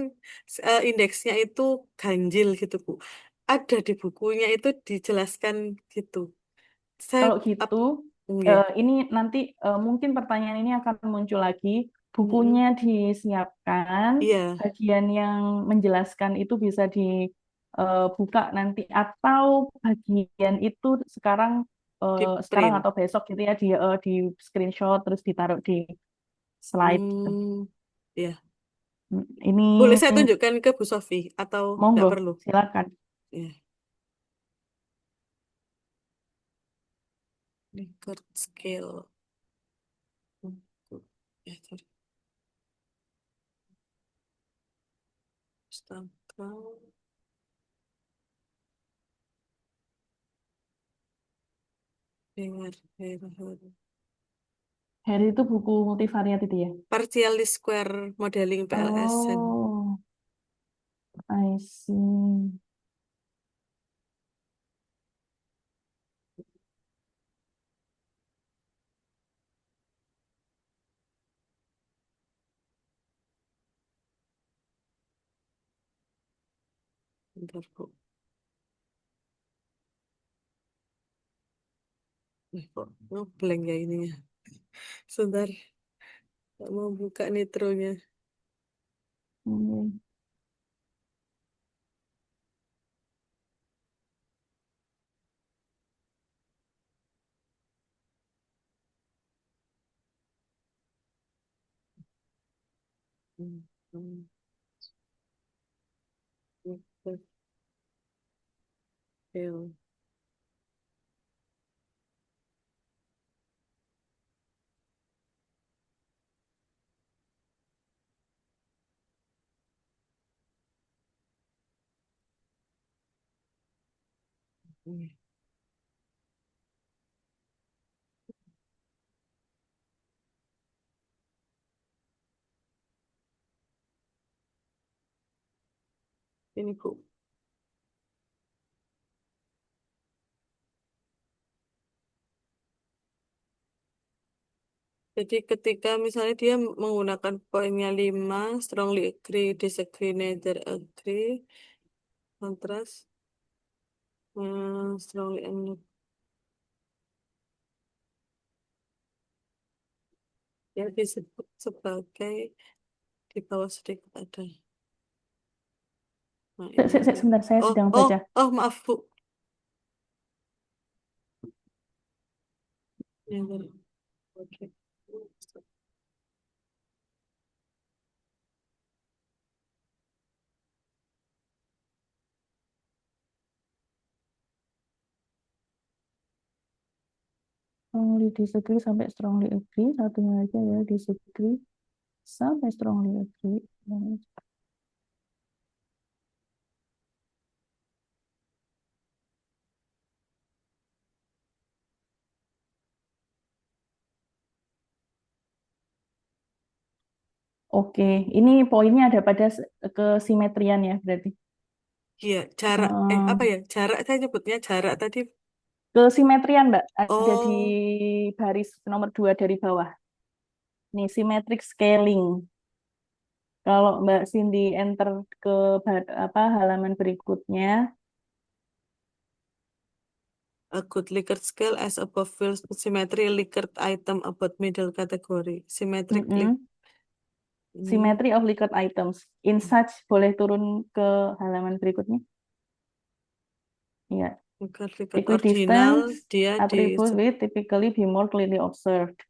indeksnya itu ganjil gitu, Bu. Ada di bukunya itu dijelaskan gitu. Saya, Kalau ap, gitu, iya, ini nanti mungkin pertanyaan ini akan muncul lagi. Bukunya mm-mm. disiapkan, Iya, bagian yang menjelaskan itu bisa dibuka nanti, atau bagian itu sekarang di sekarang print. atau besok gitu ya di screenshot terus ditaruh di slide gitu. Hmm, iya. Ini Boleh saya tunjukkan ke Bu Sofi atau nggak monggo, perlu? silakan. Ya, record scale. Ya, sorry. Astaga. Dengar, dengar. Harry itu buku multivariat itu ya. Partial least square modeling PLSM. Oh, I see. Bentar, Bu. Kok blank ya ininya. Sebentar, nggak mau buka nitronya. Hmm. Hmm, hmm, record scale. Hmm, Ini, Bu. Jadi ketika misalnya dia menggunakan poinnya 5, strongly agree, disagree, neither agree, kontras, strongly agree. Ya disebut sebagai di bawah sedikit ada. Nah, ini. Sebentar, saya Oh, sedang oh, baca. oh, maaf, Bu. Neither. Oke. Strongly disagree sampai strongly agree. Satunya lagi ya disagree sampai strongly agree. Oke, ini poinnya ada pada kesimetrian ya berarti. Iya, jarak. Apa Hmm, ya? Jarak, saya nyebutnya jarak tadi. kesimetrian, Mbak, ada di Oh, baris nomor 2 dari bawah. Nih, symmetric scaling. Kalau Mbak Cindy enter ke halaman berikutnya, a good Likert scale as above fills symmetry Likert item about middle category. Symmetric mm-mm, ini. symmetry of Likert items. In such, boleh turun ke halaman berikutnya. Ya, Likert Likert ordinal equidistance dia di attribute will typically be more clearly observed.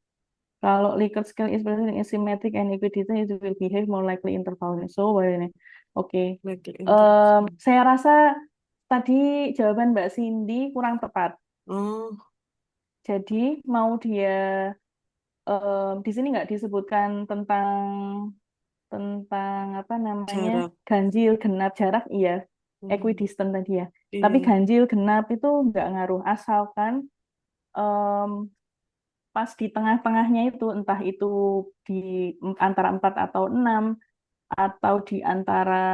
Kalau Likert scale is present in symmetric and equidistant, it will behave more likely interval. So, boleh ini. Oke. Middle interval. Saya rasa tadi jawaban Mbak Cindy kurang tepat. Oh, Jadi mau dia di sini nggak disebutkan tentang tentang apa namanya jarak. ganjil genap jarak, iya, Hmm, equidistant tadi ya. Tapi iya, ganjil genap itu nggak ngaruh asalkan em, pas di tengah-tengahnya itu entah itu di antara 4 atau 6 atau di antara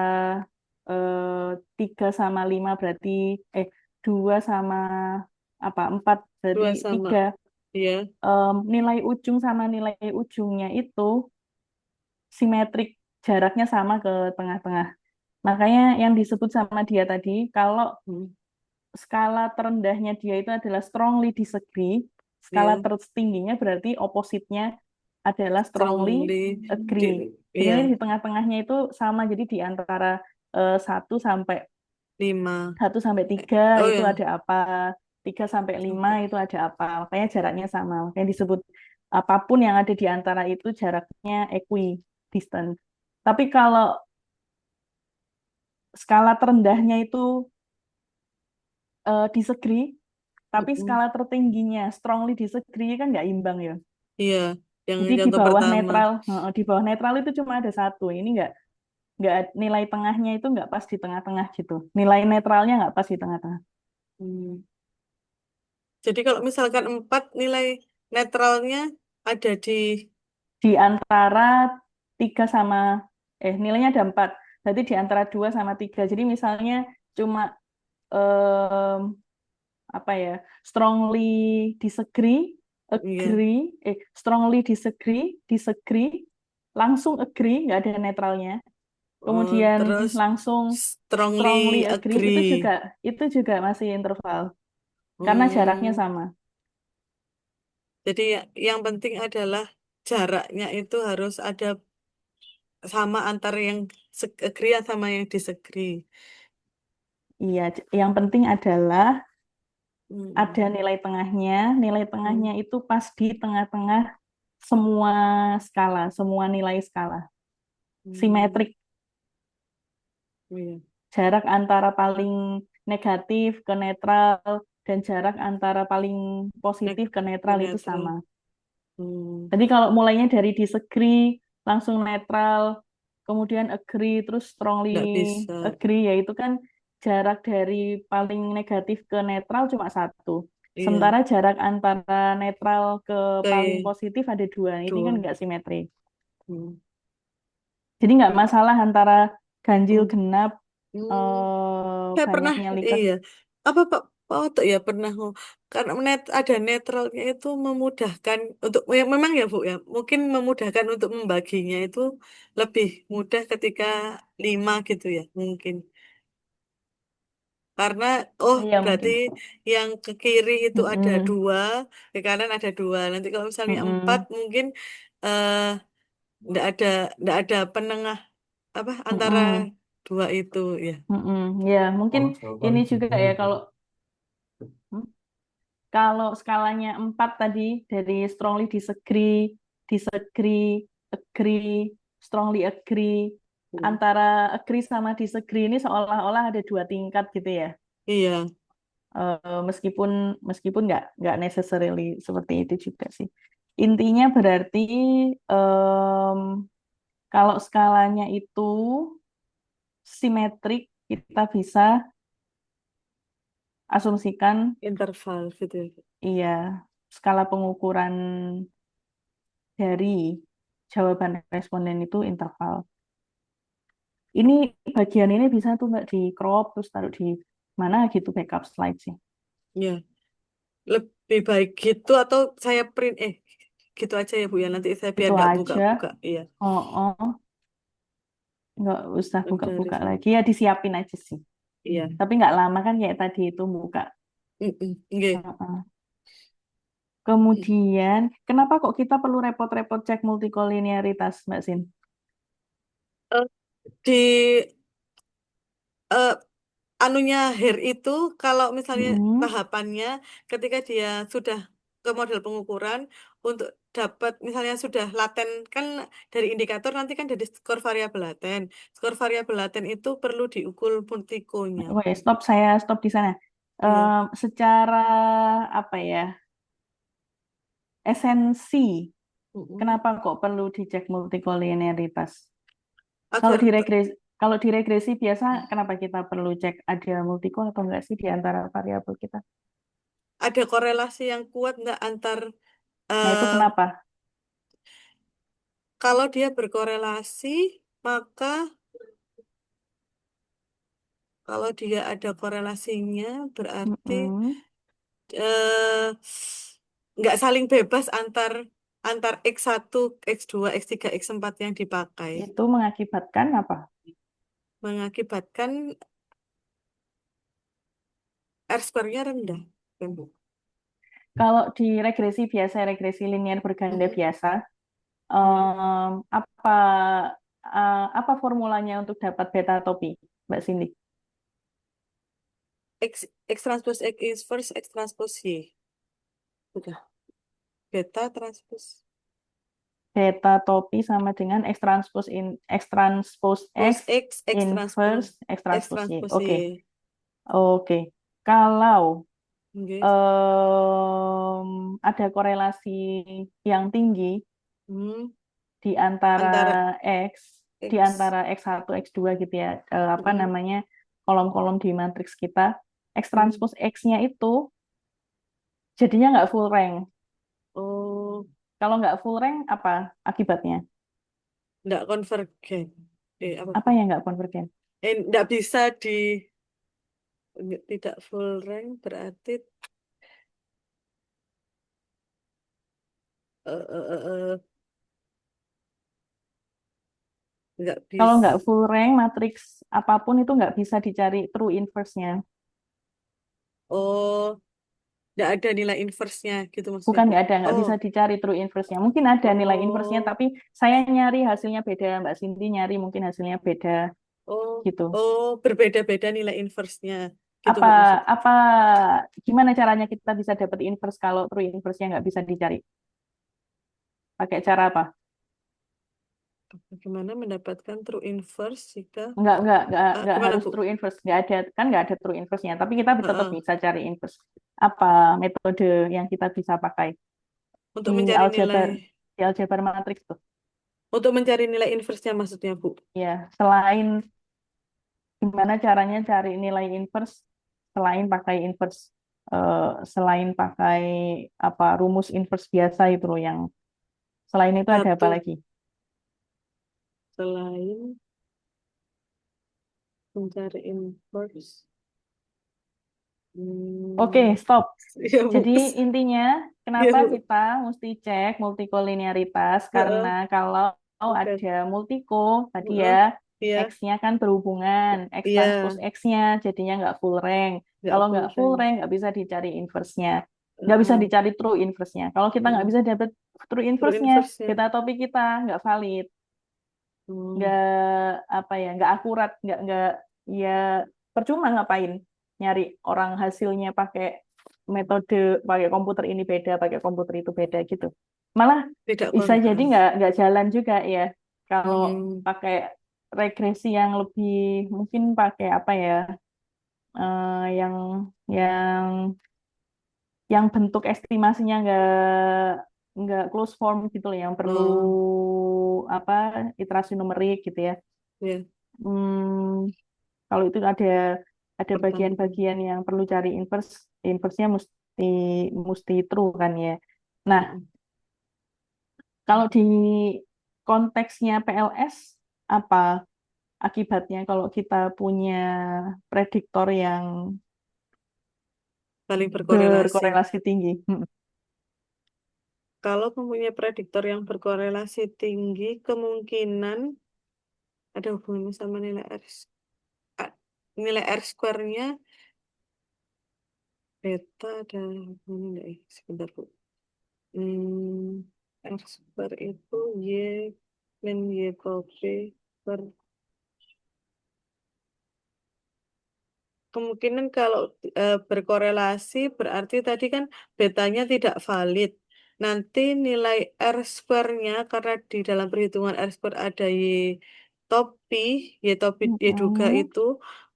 3 sama 5 berarti 2 sama apa 4 berarti dua sama. 3. Iya, Nilai ujung sama nilai ujungnya itu simetrik, jaraknya sama ke tengah-tengah. Makanya yang disebut sama dia tadi, kalau hmm, skala terendahnya dia itu adalah strongly disagree, skala iya, tertingginya berarti opposite-nya adalah strongly strongly. Di, agree. Jadi iya, ini di tengah-tengahnya itu sama, jadi di antara 1 sampai 5. 3 Oh itu ya, ada apa, 3 sampai 5 sampai itu ada apa. Makanya jaraknya sama. Makanya disebut apapun yang ada di antara itu jaraknya equidistant. Tapi kalau skala terendahnya itu disagree, tapi mm-mm. skala tertingginya strongly disagree kan nggak imbang ya. Iya, yang Jadi di contoh bawah pertama. netral, di bawah netral itu cuma ada satu. Ini nggak nilai tengahnya itu nggak pas di tengah-tengah gitu. Nilai netralnya nggak pas di tengah-tengah. Hmm. Jadi kalau misalkan 4 nilai netralnya ada di Di antara 3 sama nilainya ada 4. Berarti di antara 2 sama 3. Jadi misalnya cuma em, apa ya? Strongly disagree, iya. agree, strongly disagree, disagree, langsung agree, nggak ada netralnya. Oh, Kemudian terus langsung strongly strongly agree agree. itu juga masih interval karena jaraknya Hmm. sama. Jadi yang penting adalah jaraknya itu harus ada sama antara yang agree sama yang disagree. Iya, yang penting adalah ada Hmm. nilai tengahnya. Nilai Hmm. tengahnya itu pas di tengah-tengah semua skala, semua nilai skala. Hmm. Simetrik. Iya. Jarak antara paling negatif ke netral dan jarak antara paling Nek positif ke ke netral itu netral. sama. Hmm. Jadi kalau mulainya dari disagree, langsung netral, kemudian agree, terus strongly Nggak bisa. agree, yaitu kan jarak dari paling negatif ke netral cuma satu. Iya. Sementara jarak antara netral ke paling Kayak positif ada 2. Ini kan dua. nggak simetri. Hmm. Jadi nggak masalah antara ganjil Hmm. genap, Hmm. Saya pernah, banyaknya likas. iya. Apa Pak Oto ya pernah karena ada netralnya itu memudahkan untuk ya, memang ya Bu ya, mungkin memudahkan untuk membaginya itu lebih mudah ketika 5 gitu ya mungkin. Karena Iya berarti mungkin. yang ke kiri itu ada Mm-mm. 2, ke kanan ada 2. Nanti kalau misalnya 4 Mm-mm. mungkin eh ndak ada ndak ada penengah apa antara Mm-mm. 2 itu ya. Mm-mm. Ya mungkin ini juga ya kalau hmm, kalau skalanya 4 tadi dari strongly disagree, disagree, agree, strongly agree, Hmm. antara agree sama disagree ini seolah-olah ada 2 tingkat gitu ya. Iya. Meskipun meskipun nggak necessarily seperti itu juga sih. Intinya berarti em, kalau skalanya itu simetrik, kita bisa asumsikan Interval gitu ya. iya skala pengukuran dari jawaban responden itu interval. Ini bagian ini bisa tuh nggak di crop terus taruh di mana gitu backup slide sih. Ya, lebih baik gitu atau saya print gitu aja ya Bu ya. Nanti saya biar Itu nggak aja. buka-buka. Iya, Oh, oh, nggak usah dari buka-buka saya. lagi ya disiapin aja sih. Iya. Tapi nggak lama kan kayak tadi itu buka. Mm-mm. Nggih. Heeh. Kemudian, kenapa kok kita perlu repot-repot cek multikolinearitas, Mbak Sin? Eh, di eh, anunya hair itu kalau misalnya Mm-mm. tahapannya ketika dia sudah ke model pengukuran untuk dapat misalnya sudah laten kan dari indikator nanti kan dari skor variabel laten. Skor variabel laten itu perlu diukur multikonya. Oke, stop, saya stop di sana. Iya. Secara apa ya, esensi, Mm-mm. kenapa kok perlu dicek multikolinearitas? Kalau Agar di regresi, kalau di regresi biasa, kenapa kita perlu cek ada multiko atau enggak sih di antara variabel kita? ada korelasi yang kuat nggak antar Nah, itu eh, kenapa? kalau dia berkorelasi maka kalau dia ada korelasinya berarti Mm-mm. eh, nggak saling bebas antar antar X1, X2, X3, X4 yang dipakai. Itu mengakibatkan apa? Mengakibatkan R-square-nya rendah. Kan, Bu? Kalau di regresi biasa, regresi linear berganda Mm-mm. biasa, Mm. apa apa formulanya untuk dapat beta topi, Mbak Cindy? X transpose X is first X transpose Y. Udah. Beta transpose Beta topi sama dengan X transpose post X X, X transpose inverse X X transpose Y. transpose Oke, Y. oke. Kalau Oke. ada korelasi yang tinggi Hmm. di antara Antara X, di X. antara X1, X2 gitu ya, apa Mm-mm. namanya, kolom-kolom di matriks kita, X Mm. transpose X-nya itu jadinya nggak full rank. Oh, Kalau nggak full rank, apa akibatnya? nggak konvergen. Apa Apa Bu? yang nggak konvergen? Nggak bisa tidak full rank berarti eh, eh, eh, eh, nggak Kalau nggak bisa. full rank, matriks apapun itu nggak bisa dicari true inverse-nya. Oh, nggak ada nilai inverse-nya gitu maksudnya Bukan Bu. nggak Oh, bisa dicari true inverse-nya. Mungkin ada nilai inverse-nya, oh, tapi saya nyari hasilnya beda, Mbak Cindy nyari mungkin hasilnya beda oh, gitu. oh, berbeda-beda nilai inverse-nya gitu Apa Bu maksudnya. apa gimana caranya kita bisa dapat inverse kalau true inverse-nya nggak bisa dicari? Pakai cara apa? Bagaimana mendapatkan true inverse jika Nggak gimana harus Bu? true inverse, nggak ada kan nggak ada true inverse-nya, tapi kita tetap Heeh. bisa cari inverse. Apa metode yang kita bisa pakai Untuk di mencari nilai aljabar di aljabar matriks tuh? untuk mencari nilai inverse-nya maksudnya Bu. Ya, selain gimana caranya cari nilai inverse selain pakai inverse selain pakai apa rumus inverse biasa itu loh yang selain itu ada apa Satu lagi? selain mencari inverse. Oke, Hmm, stop. iya Bu. Jadi intinya Iya kenapa Bu. kita mesti cek multikolinearitas karena Heeh. kalau Oke. ada multiko tadi ya Heeh. Iya. X-nya kan berhubungan X transpose Iya. X-nya jadinya nggak full rank. Nggak Kalau full nggak full rank. rank nggak bisa dicari inverse-nya, nggak bisa Heeh. dicari true inverse-nya. Kalau kita nggak Heeh. bisa dapet true True inverse-nya, inverse-nya. beta topik kita nggak valid, Hmm. nggak apa ya, nggak akurat, nggak ya percuma ngapain nyari orang hasilnya pakai metode pakai komputer ini beda, pakai komputer itu beda gitu. Malah Tidak bisa jadi kongruens. nggak jalan juga ya kalau Hmm. pakai regresi yang lebih mungkin pakai apa ya yang yang yang bentuk estimasinya nggak close form gitu loh, yang perlu Oh, apa iterasi numerik gitu ya. ya. Hmm, kalau itu ada Pertama. bagian-bagian yang perlu cari inverse, inverse-nya mesti mesti true kan ya. Nah, Heeh. kalau di konteksnya PLS apa akibatnya kalau kita punya prediktor yang Saling berkorelasi. berkorelasi tinggi? Kalau mempunyai prediktor yang berkorelasi tinggi, kemungkinan ada hubungannya sama nilai R. A- Nilai R square-nya beta ada hubungannya nggak ya? Sebentar, Bu. R square itu Y min Y per B per kemungkinan kalau berkorelasi berarti tadi kan betanya tidak valid. Nanti nilai R square-nya karena di dalam perhitungan R square ada topi, Y duga Mm-mm. itu,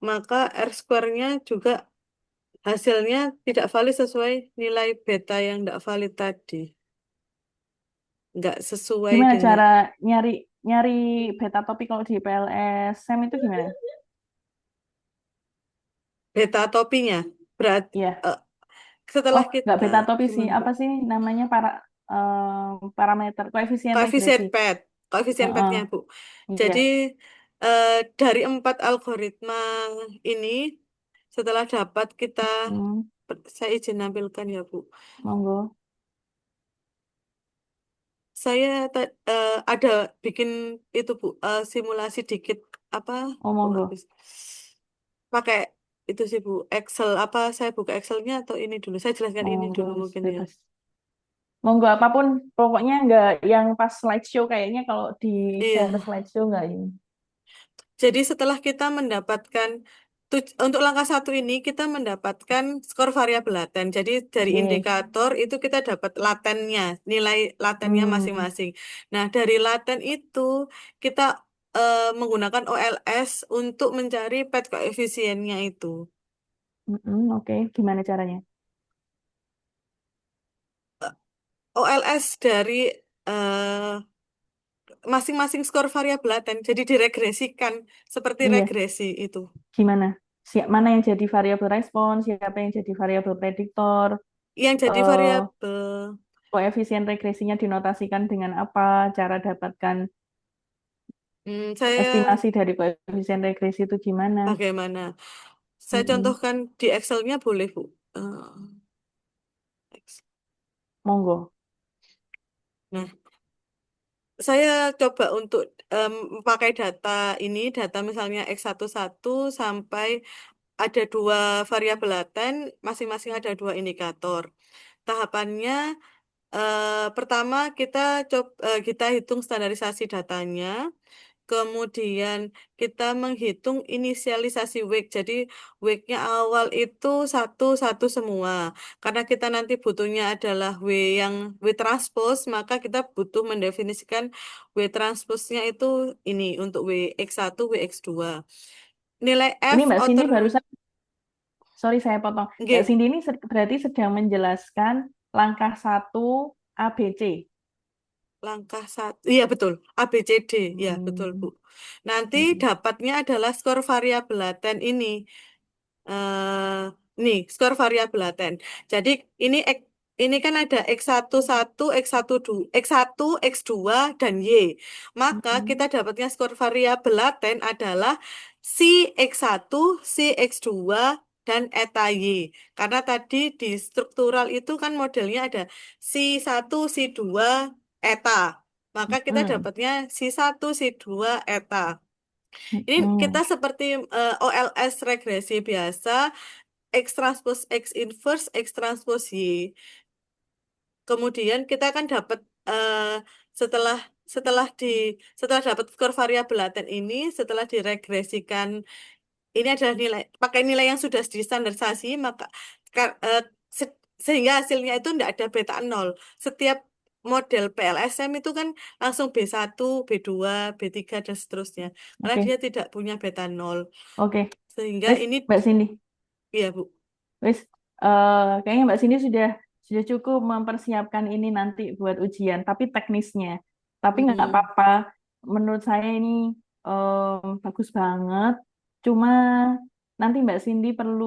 maka R square-nya juga hasilnya tidak valid sesuai nilai beta yang tidak valid tadi. Nggak sesuai Gimana dengan cara nyari nyari beta topik kalau di PLSM itu gimana? beta topinya. Berarti Iya. setelah Oh, nggak kita beta topik sih. gimana Bu? Apa sih namanya parameter koefisien Koefisien regresi? PET, koefisien PET-nya, Heeh. Bu. Jadi Iya, dari 4 algoritma ini, setelah dapat kita, hmm, saya izin nampilkan ya, Bu. monggo. Saya ada bikin itu, Bu, simulasi dikit apa? Oh, Kok monggo. habis? Pakai itu sih, Bu, Excel. Apa saya buka Excelnya atau ini dulu? Saya jelaskan ini Monggo, dulu mungkin ya. bebas. Monggo apapun, pokoknya nggak yang pas slideshow kayaknya kalau di share Iya. slideshow nggak ini. Jadi setelah kita mendapatkan untuk langkah satu ini kita mendapatkan skor variabel laten. Jadi dari Oke. indikator itu kita dapat latennya, nilai latennya Hmm. masing-masing. Nah, dari laten itu kita menggunakan OLS untuk mencari pet koefisiennya itu. Oke. Gimana caranya? OLS dari eh, masing-masing skor variabel laten. Jadi diregresikan seperti Iya. regresi itu. Gimana? Mana yang jadi variabel respon, siapa yang jadi variabel prediktor, Yang jadi eh, variabel koefisien regresinya dinotasikan dengan apa, cara dapatkan saya estimasi dari koefisien regresi itu gimana? bagaimana? Saya Mm-mm. contohkan di Excelnya boleh, Bu. Excel. Monggo. Nah, saya coba untuk pakai data ini, data misalnya X11 sampai ada dua variabel laten, masing-masing ada dua indikator. Tahapannya pertama kita hitung standarisasi datanya. Kemudian kita menghitung inisialisasi wake. Jadi wake-nya awal itu satu satu semua. Karena kita nanti butuhnya adalah yang W transpose, maka kita butuh mendefinisikan W transpose-nya itu ini untuk WX1, WX2. Nilai Ini F Mbak Cindy outer barusan, sorry saya potong. Mbak G, Cindy ini berarti sedang menjelaskan langkah satu ABC. langkah satu. Iya betul, A B C D. Ya, betul, Bu. Hmm. Nanti Mm-mm. dapatnya adalah skor variabel laten ini. eh nih, skor variabel laten. Jadi ini ini kan ada X11, X12, X1, X2 dan Y. Maka kita Mm-mm. dapatnya skor variabel laten adalah si X1, si X2 dan eta Y. Karena tadi di struktural itu kan modelnya ada si 1, si 2 eta. Maka kita Mm-mm. dapatnya si 1, si 2 eta. Ini kita Mm-mm. seperti OLS regresi biasa, X transpose X inverse, X transpose Y. Kemudian kita akan dapat setelah setelah di setelah dapat skor variabel laten ini, setelah diregresikan, ini adalah nilai pakai nilai yang sudah distandarisasi, maka sehingga hasilnya itu tidak ada beta nol. Setiap model PLSM itu kan langsung B1, B2, B3 dan seterusnya. Karena Oke, dia tidak punya beta nol. oke. Sehingga Wes, ini, Mbak Cindy. ya Bu. Wes, kayaknya Mbak Cindy sudah cukup mempersiapkan ini nanti buat ujian, tapi teknisnya. Tapi nggak Mm-mm. apa-apa. Menurut saya ini bagus banget. Cuma nanti Mbak Cindy perlu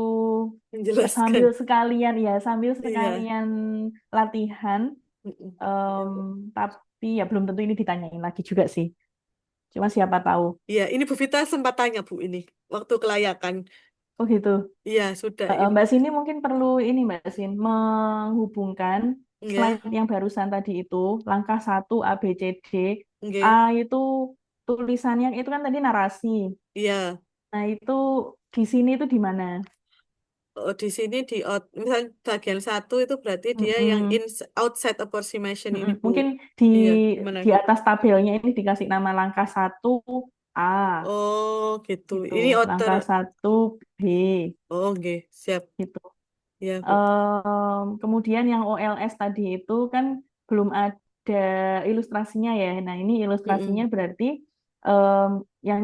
sambil Menjelaskan. sekalian ya, sambil Iya. sekalian latihan. Mm-mm. Ya, em, Bu. tapi ya belum tentu ini ditanyain lagi juga sih. Cuma siapa tahu. Iya, ini Bu Vita sempat tanya Bu ini waktu kelayakan. Oh gitu. Iya, sudah ini. Mbak Sini mungkin perlu ini Mbak Sin menghubungkan Iya, slide yang barusan tadi itu langkah satu A B C D. A nggih. itu tulisannya itu kan tadi narasi. Iya. Nah itu di sini itu di mana? Oh, di sini misal bagian satu itu berarti dia yang Mm-mm. outside approximation ini Mm-mm. Bu. Mungkin di Iya, gimana di Bu? atas tabelnya ini dikasih nama langkah satu A Oh, gitu. gitu. Ini outer. Langkah satu B Oh, oke. Siap. gitu. Ya, Bu. Kemudian yang OLS tadi itu kan belum ada ilustrasinya ya. Nah, ini ilustrasinya Mm-mm. berarti em, yang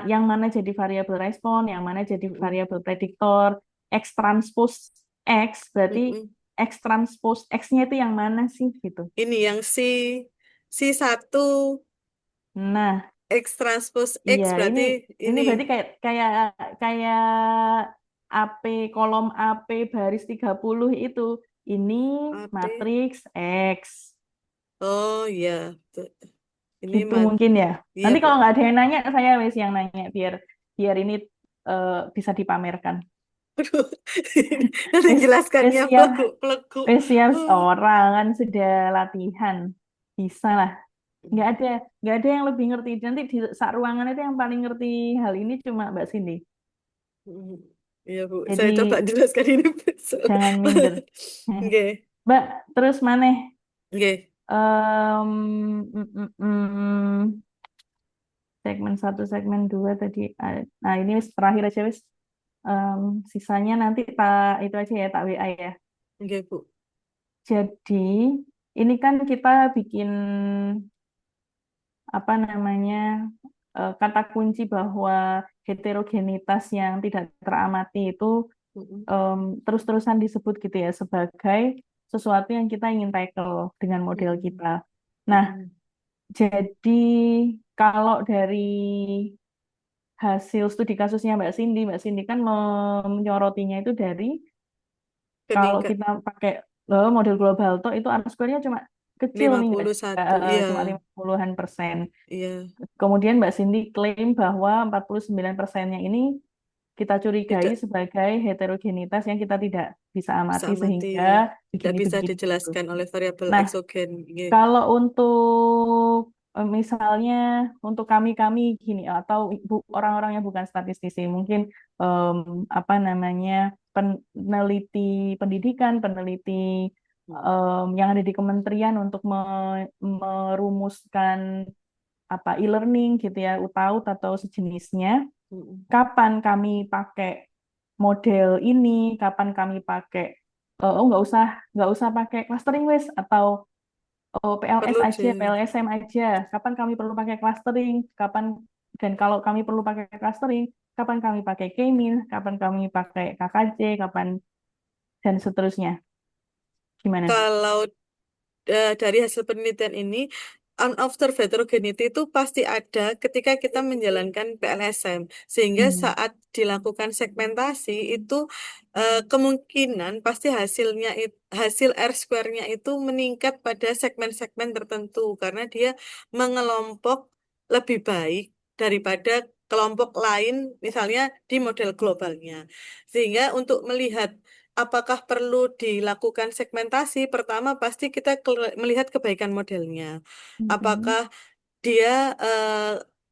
yang mana jadi variabel respon, yang mana jadi Mm-mm. variabel prediktor, X transpose X berarti Mm-mm. X transpose X-nya itu yang mana sih gitu. Ini yang si 1 Nah, X transpose iya X ini berarti ini ini berarti kayak kayak kayak AP kolom AP baris 30 itu. Ini AP. matriks X. Oh, iya. Tuh. Ini Gitu mat. mungkin ya. Iya, Nanti Bu. kalau nggak ada yang nanya, saya wes yang nanya biar biar ini bisa dipamerkan. Aduh. Nanti Wes wes jelaskannya siap, pelegu-pelegu. wes siap Oh. orang kan sudah latihan. Bisa lah. Nggak ada nggak ada yang lebih ngerti. Nanti di saat ruangan itu yang paling ngerti hal ini cuma Mbak Cindy. Mm. Iya, Bu. Saya Jadi coba jelaskan ini besok. jangan minder. Oke. Mbak, terus mana? Oke. Segmen satu, segmen dua tadi. Nah, ini wis terakhir aja wis. Sisanya nanti tak itu aja ya, tak WA ya. Oke, Bu. Jadi ini kan kita bikin apa namanya kata kunci bahwa heterogenitas yang tidak teramati itu Mm-mm. terus-terusan disebut gitu ya sebagai sesuatu yang kita ingin tackle dengan model Mm-mm. kita. Nah, Mm-mm. jadi kalau dari hasil studi kasusnya Mbak Cindy kan menyorotinya itu dari kalau Peningkat kita pakai model global toh itu R-square-nya cuma kecil nih nggak 51. Iya. cuma 50-an%. Iya. Kemudian Mbak Cindy klaim bahwa 49%-nya ini kita curigai Tidak sebagai heterogenitas yang kita tidak bisa bisa amati mati. sehingga Tidak bisa begini-begini gitu. dijelaskan oleh variabel Nah, eksogen. Iya. kalau untuk misalnya untuk kami-kami gini atau orang-orang yang bukan statistisi, mungkin em, apa namanya peneliti pendidikan, peneliti yang ada di kementerian untuk merumuskan apa e-learning gitu ya, UTAUT atau sejenisnya. Mm-mm. Kapan kami pakai model ini, kapan kami pakai oh nggak usah pakai clustering wes atau PLS Perlu aja, di PLSM aja. Kapan kami perlu pakai clustering? Kapan dan kalau kami perlu pakai clustering, kapan kami pakai K-mean, kapan kami pakai KKJ, kapan dan seterusnya. Gimana? kalau dari hasil penelitian ini unobserved heterogeneity itu pasti ada ketika kita menjalankan PLSM sehingga Hmm. saat dilakukan segmentasi itu kemungkinan pasti hasil R square-nya itu meningkat pada segmen-segmen tertentu karena dia mengelompok lebih baik daripada kelompok lain misalnya di model globalnya sehingga untuk melihat apakah perlu dilakukan segmentasi? Pertama, pasti kita melihat kebaikan modelnya. Mhm. Apakah dia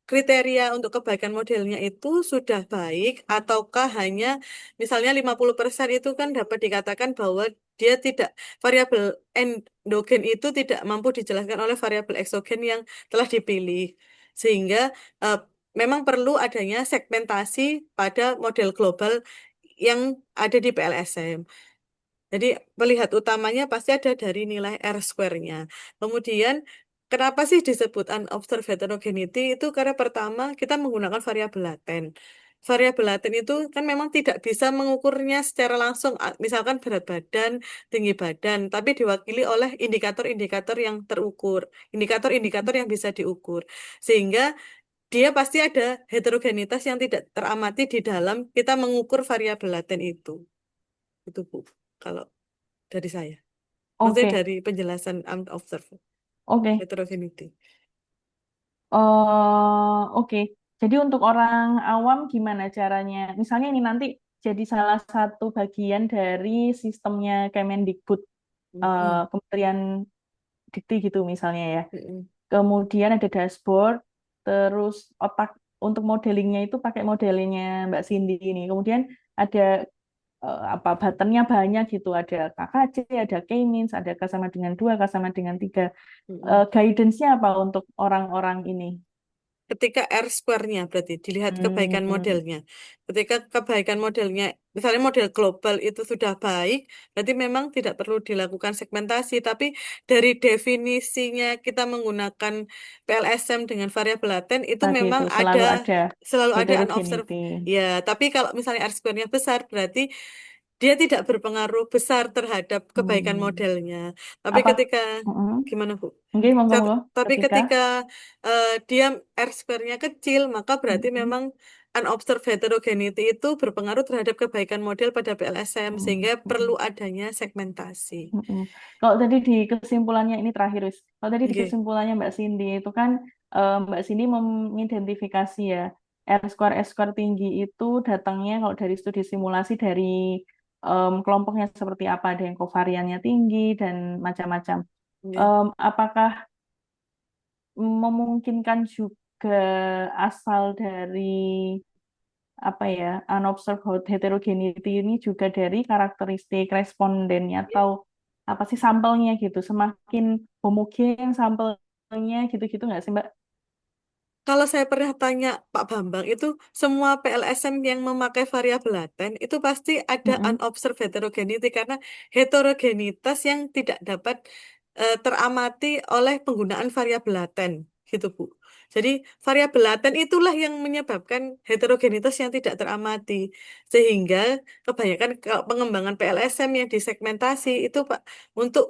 kriteria untuk kebaikan modelnya itu sudah baik ataukah hanya misalnya 50% itu kan dapat dikatakan bahwa dia tidak variabel endogen itu tidak mampu dijelaskan oleh variabel eksogen yang telah dipilih. Sehingga eh, memang perlu adanya segmentasi pada model global yang ada di PLSM. Jadi melihat utamanya pasti ada dari nilai R square-nya. Kemudian kenapa sih disebut unobserved heterogeneity? Itu karena pertama kita menggunakan variabel laten. Variabel laten itu kan memang tidak bisa mengukurnya secara langsung, misalkan berat badan, tinggi badan, tapi diwakili oleh indikator-indikator yang terukur, indikator-indikator yang bisa diukur. Sehingga dia pasti ada heterogenitas yang tidak teramati di dalam kita mengukur variabel laten itu. Itu Bu. Kalau dari saya. Maksudnya Oke, dari penjelasan unobserved oke. heterogeneity. Oke. Jadi untuk orang awam gimana caranya? Misalnya ini nanti jadi salah satu bagian dari sistemnya Kemendikbud, Mm-mm. Kementerian Dikti gitu misalnya ya. Mm-mm. Kemudian ada dashboard, terus otak untuk modelingnya itu pakai modelingnya Mbak Cindy ini. Kemudian ada apa buttonnya banyak gitu, ada KKC, ada K-means, ada K sama dengan 2, K sama dengan 3. Mm-mm. Guidance-nya apa untuk orang-orang ini? ketika R square-nya berarti dilihat kebaikan Hmm, modelnya. Ketika kebaikan modelnya, misalnya model global itu sudah baik, berarti memang tidak perlu dilakukan segmentasi. Tapi dari definisinya kita menggunakan PLSM dengan variabel laten itu tadi memang itu ada selalu ada selalu ada unobserved. heterogeneity. Ya, tapi kalau misalnya R square-nya besar, berarti dia tidak berpengaruh besar terhadap kebaikan Hmm. modelnya. Tapi Apa? ketika Mm-mm. gimana Bu? Oke, monggo monggo. Tapi Ketika. ketika dia R square-nya kecil, maka berarti Mm-mm. memang unobserved heterogeneity itu berpengaruh terhadap kebaikan model pada PLSM, sehingga perlu Mm-mm. adanya segmentasi. Mm-mm. Kalau tadi di kesimpulannya ini terakhir, Wis. Kalau tadi di Oke, kesimpulannya Mbak Cindy itu kan Mbak Cindy mengidentifikasi ya R square tinggi itu datangnya kalau dari studi simulasi dari kelompoknya seperti apa, ada yang kovariannya tinggi dan macam-macam. ya. Apakah memungkinkan juga asal dari apa ya unobserved heterogeneity ini juga dari karakteristik respondennya atau apa sih sampelnya gitu, semakin homogen sampelnya gitu-gitu nggak sih Mbak? Kalau saya pernah tanya Pak Bambang, itu semua PLSM yang memakai variabel laten itu pasti ada Mm-mm. unobserved heterogeneity karena heterogenitas yang tidak dapat teramati oleh penggunaan variabel laten, gitu Bu. Jadi variabel laten itulah yang menyebabkan heterogenitas yang tidak teramati, sehingga kebanyakan kalau pengembangan PLSM yang disegmentasi itu Pak untuk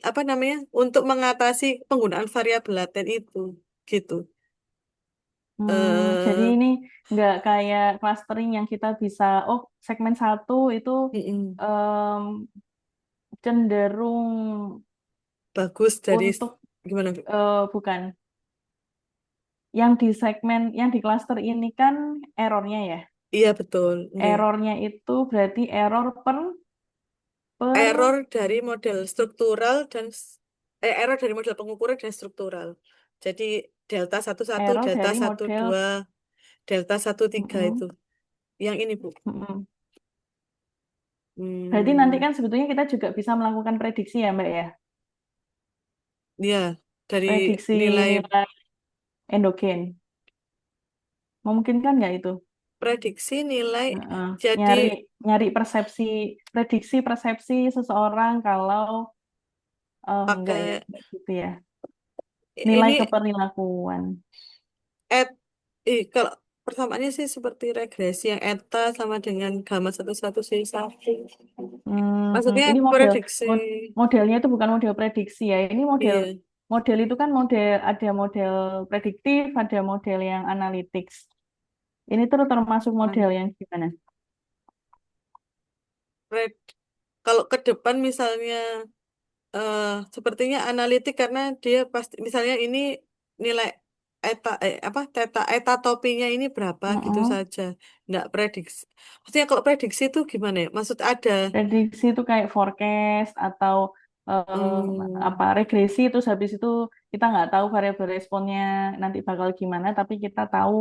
apa namanya untuk mengatasi penggunaan variabel laten itu, gitu. Jadi eh ini nggak kayak clustering yang kita bisa, oh segmen satu itu mm-mm. em, cenderung Bagus dari untuk gimana Bu? bukan yang di segmen yang di cluster ini kan errornya ya. Iya betul, nggih. Errornya itu berarti error per Error dari model struktural dan error dari model pengukuran dan struktural. Jadi delta 11, error delta dari satu model. dua, delta 13 itu. Mm-mm, Yang ini Bu. mm-mm. Berarti nanti Hmm, kan sebetulnya kita juga bisa melakukan prediksi ya Mbak ya, ya dari prediksi nilai nilai endogen. Memungkinkan nggak itu? prediksi nilai Heeh. jadi Nyari nyari persepsi, prediksi persepsi seseorang kalau enggak ya, pakai enggak gitu ya. Nilai ini keperilakuan. et kalau persamaannya sih seperti regresi yang eta sama dengan gamma 1 1 C 1. Maksudnya Ini prediksi, modelnya itu bukan model prediksi ya. Ini model iya. model itu kan model, ada model prediktif, ada model yang analytics. Ini tuh termasuk model An- yang gimana? Pred- Kalau ke depan misalnya eh, sepertinya analitik karena dia pasti misalnya ini nilai apa eta topinya ini berapa gitu Mm-mm. saja. Nggak prediksi. Maksudnya kalau prediksi itu gimana ya? Maksud ada Prediksi itu kayak forecast atau apa hmm, regresi, terus habis itu kita nggak tahu variabel responnya nanti bakal gimana, tapi kita tahu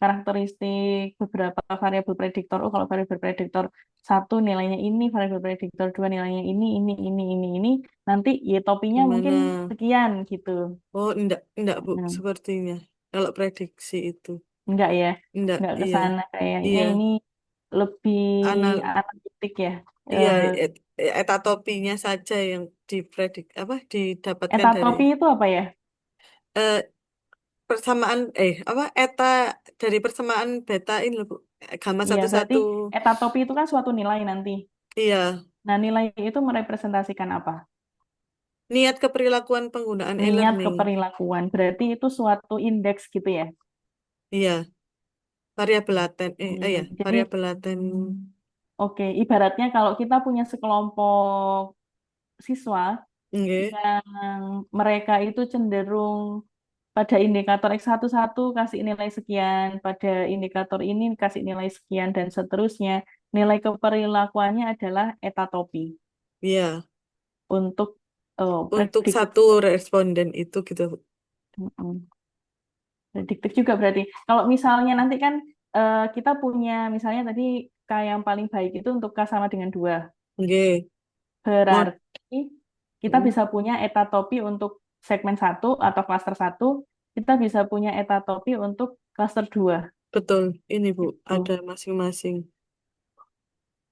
karakteristik beberapa variabel prediktor. Oh, kalau variabel prediktor satu nilainya ini, variabel prediktor dua nilainya ini, nanti ya topinya mungkin gimana? sekian gitu. Oh, enggak Bu, Hmm. sepertinya. Kalau prediksi itu. Enggak ya, Enggak, enggak ke iya. sana kayaknya. Iya. Ini lebih Anal analitik ya. iya, Eh, etatopinya saja yang dipredik apa didapatkan dari Etatopi itu apa ya? eh, persamaan apa dari persamaan beta ini loh Bu. Gamma Iya, satu berarti satu etatopi itu kan suatu nilai nanti. iya, Nah, nilai itu merepresentasikan apa? niat keperilakuan penggunaan Niat e-learning. keperilakuan. Berarti itu suatu indeks gitu ya. Iya, variabel laten iya, Jadi, variabel laten. oke, ibaratnya kalau kita punya sekelompok siswa Nggih, yang mereka itu cenderung pada indikator X11 kasih nilai sekian, pada indikator ini kasih nilai sekian, dan seterusnya. Nilai keperilakuannya adalah etatopi iya, untuk untuk prediktif. satu responden itu gitu. Mm-mm. Prediktif juga berarti. Kalau misalnya nanti kan kita punya misalnya tadi K yang paling baik itu untuk K sama dengan 2. Nggih. Mod Berarti kita mm, bisa punya etatopi untuk segmen satu atau klaster satu kita bisa punya etatopi untuk klaster 2 Betul. Ini Bu, ada gitu. masing-masing.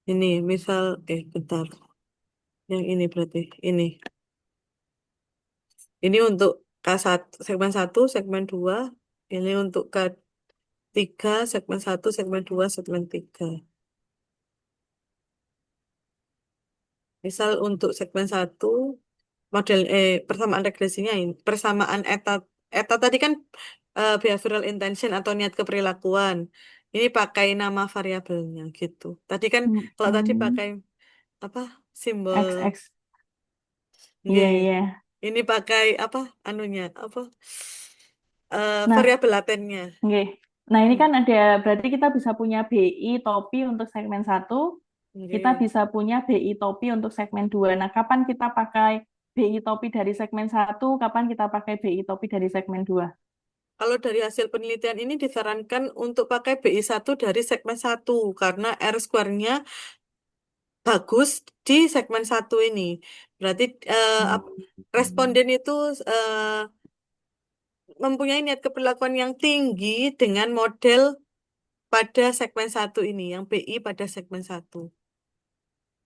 Ini misal, bentar. Yang ini berarti, ini. Ini untuk K1, segmen 1, segmen 2. Ini untuk K3, segmen 1, segmen 2, segmen 3. Misal untuk segmen 1, model persamaan regresinya ini. Persamaan eta tadi kan behavioral intention atau niat keperilakuan. Ini pakai nama variabelnya gitu. Tadi kan kalau tadi Hmm, pakai apa? Simbol XX. G. Iya, iya. Ini pakai apa? Anunya apa? Nah, Variabel latennya. oke. Nah, ini Hmm. kan ada, berarti kita bisa punya BI topi untuk segmen 1, kita Oke. bisa punya BI topi untuk segmen 2. Nah, kapan kita pakai BI topi dari segmen 1, kapan kita pakai BI topi dari segmen 2? Kalau dari hasil penelitian ini disarankan untuk pakai BI1 dari segmen 1 karena R-square-nya bagus di segmen 1 ini. Berarti responden itu eh, mempunyai niat keperlakuan yang tinggi dengan model pada segmen 1 ini, yang BI pada segmen 1.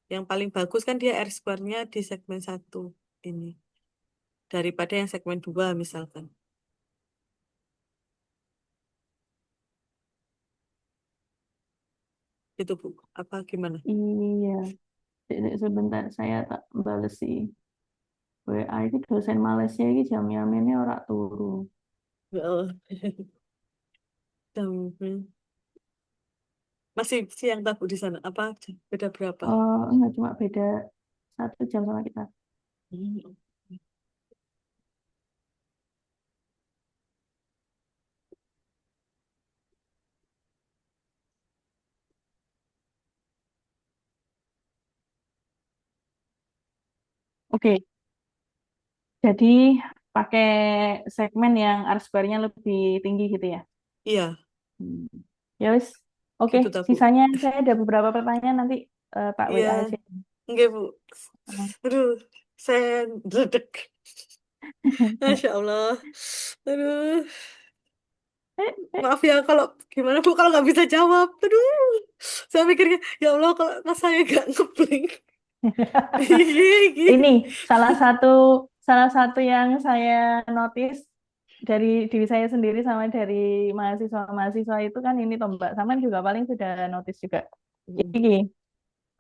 Yang paling bagus kan dia R-square-nya di segmen 1 ini daripada yang segmen 2 misalkan. Itu Bu, apa gimana? Iya, sebentar saya tak bales sih. WA ini dosen Malaysia ini jamnya ini ora turu. Oh, hmm. Masih siang tak Bu di sana? Apa beda berapa? Oh, enggak cuma beda 1 jam sama kita. Hmm. Oke, jadi pakai segmen yang R-square-nya lebih tinggi gitu ya. Iya, Hmm. Ya wis. Oke, gitu tak Bu. sisanya saya ada beberapa pertanyaan nanti tak Iya, WA aja. enggak Bu. Aduh, saya dredeg. Masya Allah. Aduh, maaf ya kalau gimana Bu kalau nggak bisa jawab. Aduh, saya mikirnya ya Allah kalau saya nggak ngeblink. Ini salah satu yang saya notice dari diri saya sendiri sama dari mahasiswa-mahasiswa itu kan ini toh Mbak Saman juga paling sudah notice juga. Ini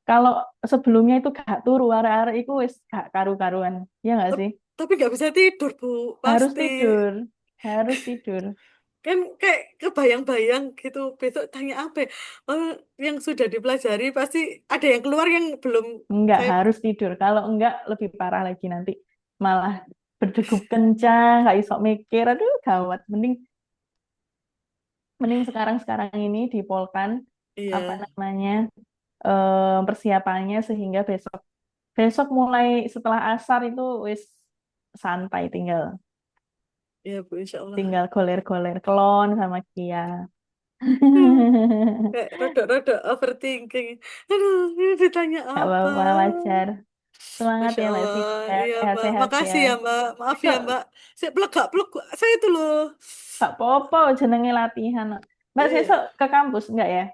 kalau sebelumnya itu gak turu arek-arek itu wis gak karu-karuan. Ya nggak Tep- sih? Tapi nggak bisa tidur Bu, Harus pasti. tidur. Harus tidur. Kan kayak kebayang-bayang gitu besok tanya apa ya? Oh, yang sudah dipelajari pasti ada yang keluar yang belum Enggak saya. harus tidur. Kalau enggak lebih parah lagi nanti malah berdegup kencang, nggak iso mikir. Aduh, gawat. Mending mending sekarang-sekarang ini dipolkan apa Iya, namanya persiapannya sehingga besok besok mulai setelah asar itu wis santai tinggal iya Bu, insya Allah. tinggal goler-goler kelon sama Kia. Hmm, kayak rada-rada overthinking. Aduh, ini ditanya Gak apa? apa-apa wajar. Semangat Masya ya Mbak Allah, Tia, iya Mbak. sehat-sehat ya. Makasih ya Mbak. Maaf ya Besok Mbak. Saya pelegak, saya itu loh. gak apa-apa jenenge latihan. Mbak Iya, besok ke kampus enggak ya?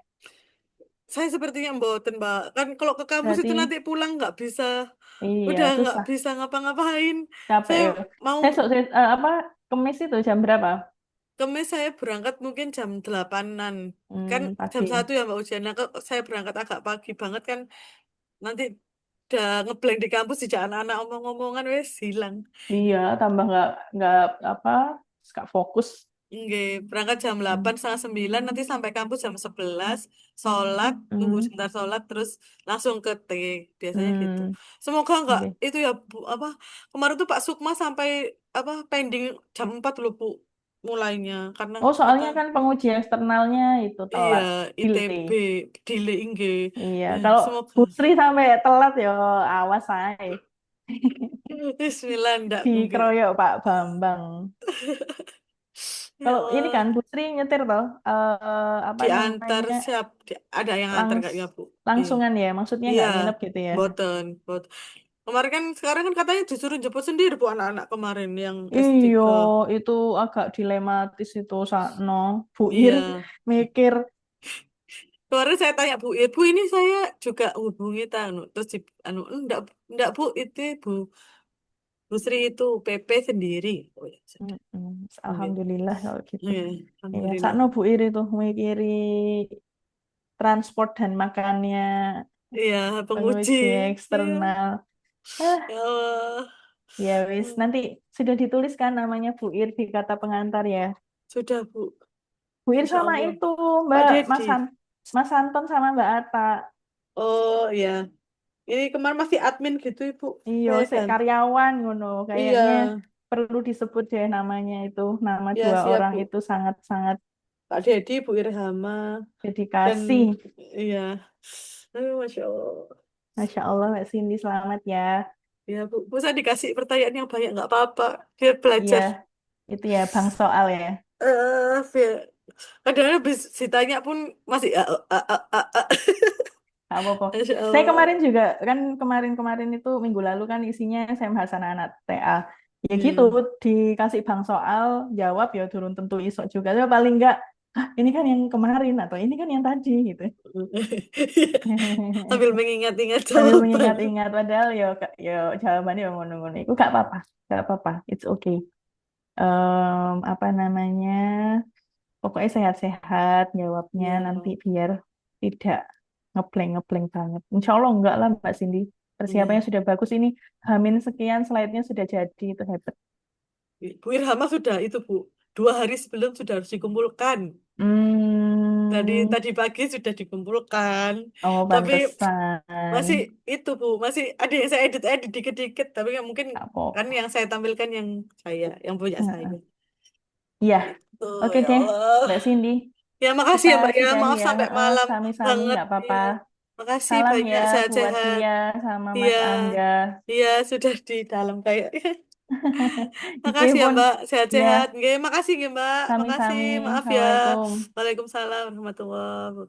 saya sepertinya mboten Mbak. Kan kalau ke kampus itu Berarti nanti pulang nggak bisa, iya udah nggak susah, bisa ngapa-ngapain. capek Saya ya. mau Besok apa Kemis itu jam berapa? kemis saya berangkat mungkin jam 8-an. Kan jam Pagi. 1 ya Mbak ujian. Nah, saya berangkat agak pagi banget kan. Nanti udah ngeblank di kampus di anak-anak omong-omongan wes hilang. Iya, tambah nggak apa, nggak fokus. Nggih, berangkat jam Hmm. 8 setengah 9 nanti sampai kampus jam 11 sholat, nunggu Hmm. sebentar sholat, terus langsung ke T, biasanya gitu. Hmm. Semoga enggak, Oke. itu ya Bu, apa, kemarin tuh Pak Sukma sampai, apa, pending jam 4 loh Bu, mulainya, karena Oh, kata, soalnya kan penguji eksternalnya itu iya, telat, delay. ITB, delay nggih. Iya, Ya, kalau semoga, Bu Sri sampai telat ya awas saya Bismillah, enggak, enggak. dikeroyok Pak Bambang. Ya Kalau ini Allah, kan Bu Sri nyetir toh, apa diantar namanya ada yang antar langs enggak ya Bu? Iya. langsungan ya, maksudnya Iya, nggak nginep gitu ya. boten, Kemarin kan sekarang kan katanya disuruh jemput sendiri Bu anak-anak kemarin yang Iyo, S3. itu agak dilematis itu Sakno. Bu Ir Iya. mikir, Kemarin saya tanya Bu, Bu ini saya juga hubungi Tanu. Terus enggak Bu, itu Bu Sri itu PP sendiri. Oh ya sudah. "Mm-mm, Gitu. Alhamdulillah kalau gitu. Iya, Iya, alhamdulillah. Sakno Bu Ir itu mikiri transport dan makannya Iya, penguji. penguji Iya. eksternal. Ah, Ya Allah. ya wis, Hmm, nanti sudah dituliskan namanya Bu Ir di kata pengantar ya. sudah Bu. Bu Ir Insya sama Allah. itu Pak Mbak Dedi. Mas Anton sama Mbak Ata. Oh ya. Ini kemarin masih admin gitu Ibu. Iyo, Saya sek ganti. karyawan ngono. Iya. Kayaknya perlu disebut deh namanya itu. Nama Ya dua siap orang Bu. itu sangat-sangat Pak Dedi, Bu Irhama. Dan dedikasi. iya. Masya Allah. Masya Allah, Mbak Cindy, selamat ya. Ya Bu. Bu saya dikasih pertanyaan yang banyak nggak apa-apa. Biar Iya, belajar. itu ya bang soal ya. Biar. Kadang habis ditanya pun masih Gak apa-apa. Masya Saya kemarin Allah. juga kan kemarin-kemarin itu minggu lalu kan isinya saya bahas anak-anak TA. Ya gitu, Ya. dikasih bang soal, jawab ya turun tentu isok juga. Tapi paling enggak, "Hah, ini kan yang kemarin atau ini kan yang tadi gitu." Sambil mengingat-ingat Sambil jawaban. mengingat-ingat padahal yo jawabannya yo ngono-ngono. Itu gak apa-apa, gak apa-apa. It's okay. Apa namanya? Pokoknya sehat-sehat jawabnya nanti Ya. biar tidak ngebleng-ngebleng banget. Insya Allah enggak lah Mbak Cindy. Ya. Persiapannya sudah bagus ini. Hamin sekian slide-nya sudah jadi itu hebat. Bu Irhama sudah itu Bu. 2 hari sebelum sudah harus dikumpulkan. Hmm, Tadi pagi sudah dikumpulkan. oh Tapi pantesan. masih itu Bu, masih ada yang saya edit-edit dikit-dikit. Tapi nggak mungkin Gak kan apa-apa. yang saya tampilkan yang saya, yang punya saya. Heeh. Iya, Itu oke ya deh Allah. Mbak Cindy. Ya makasih Kita ya Mbak ya. sudahi Maaf ya. sampai Heeh, malam sami-sami banget. nggak apa-apa. Iya. Makasih Salam ya banyak buat sehat-sehat. dia sama Iya. Mas Angga. Iya, sudah di dalam kayak. Oke Makasih ya pun, Mbak, ya sehat-sehat. Nggih, makasih nggih Mbak. Makasih. sami-sami. Maaf ya. Assalamualaikum. Waalaikumsalam warahmatullahi wabarakatuh.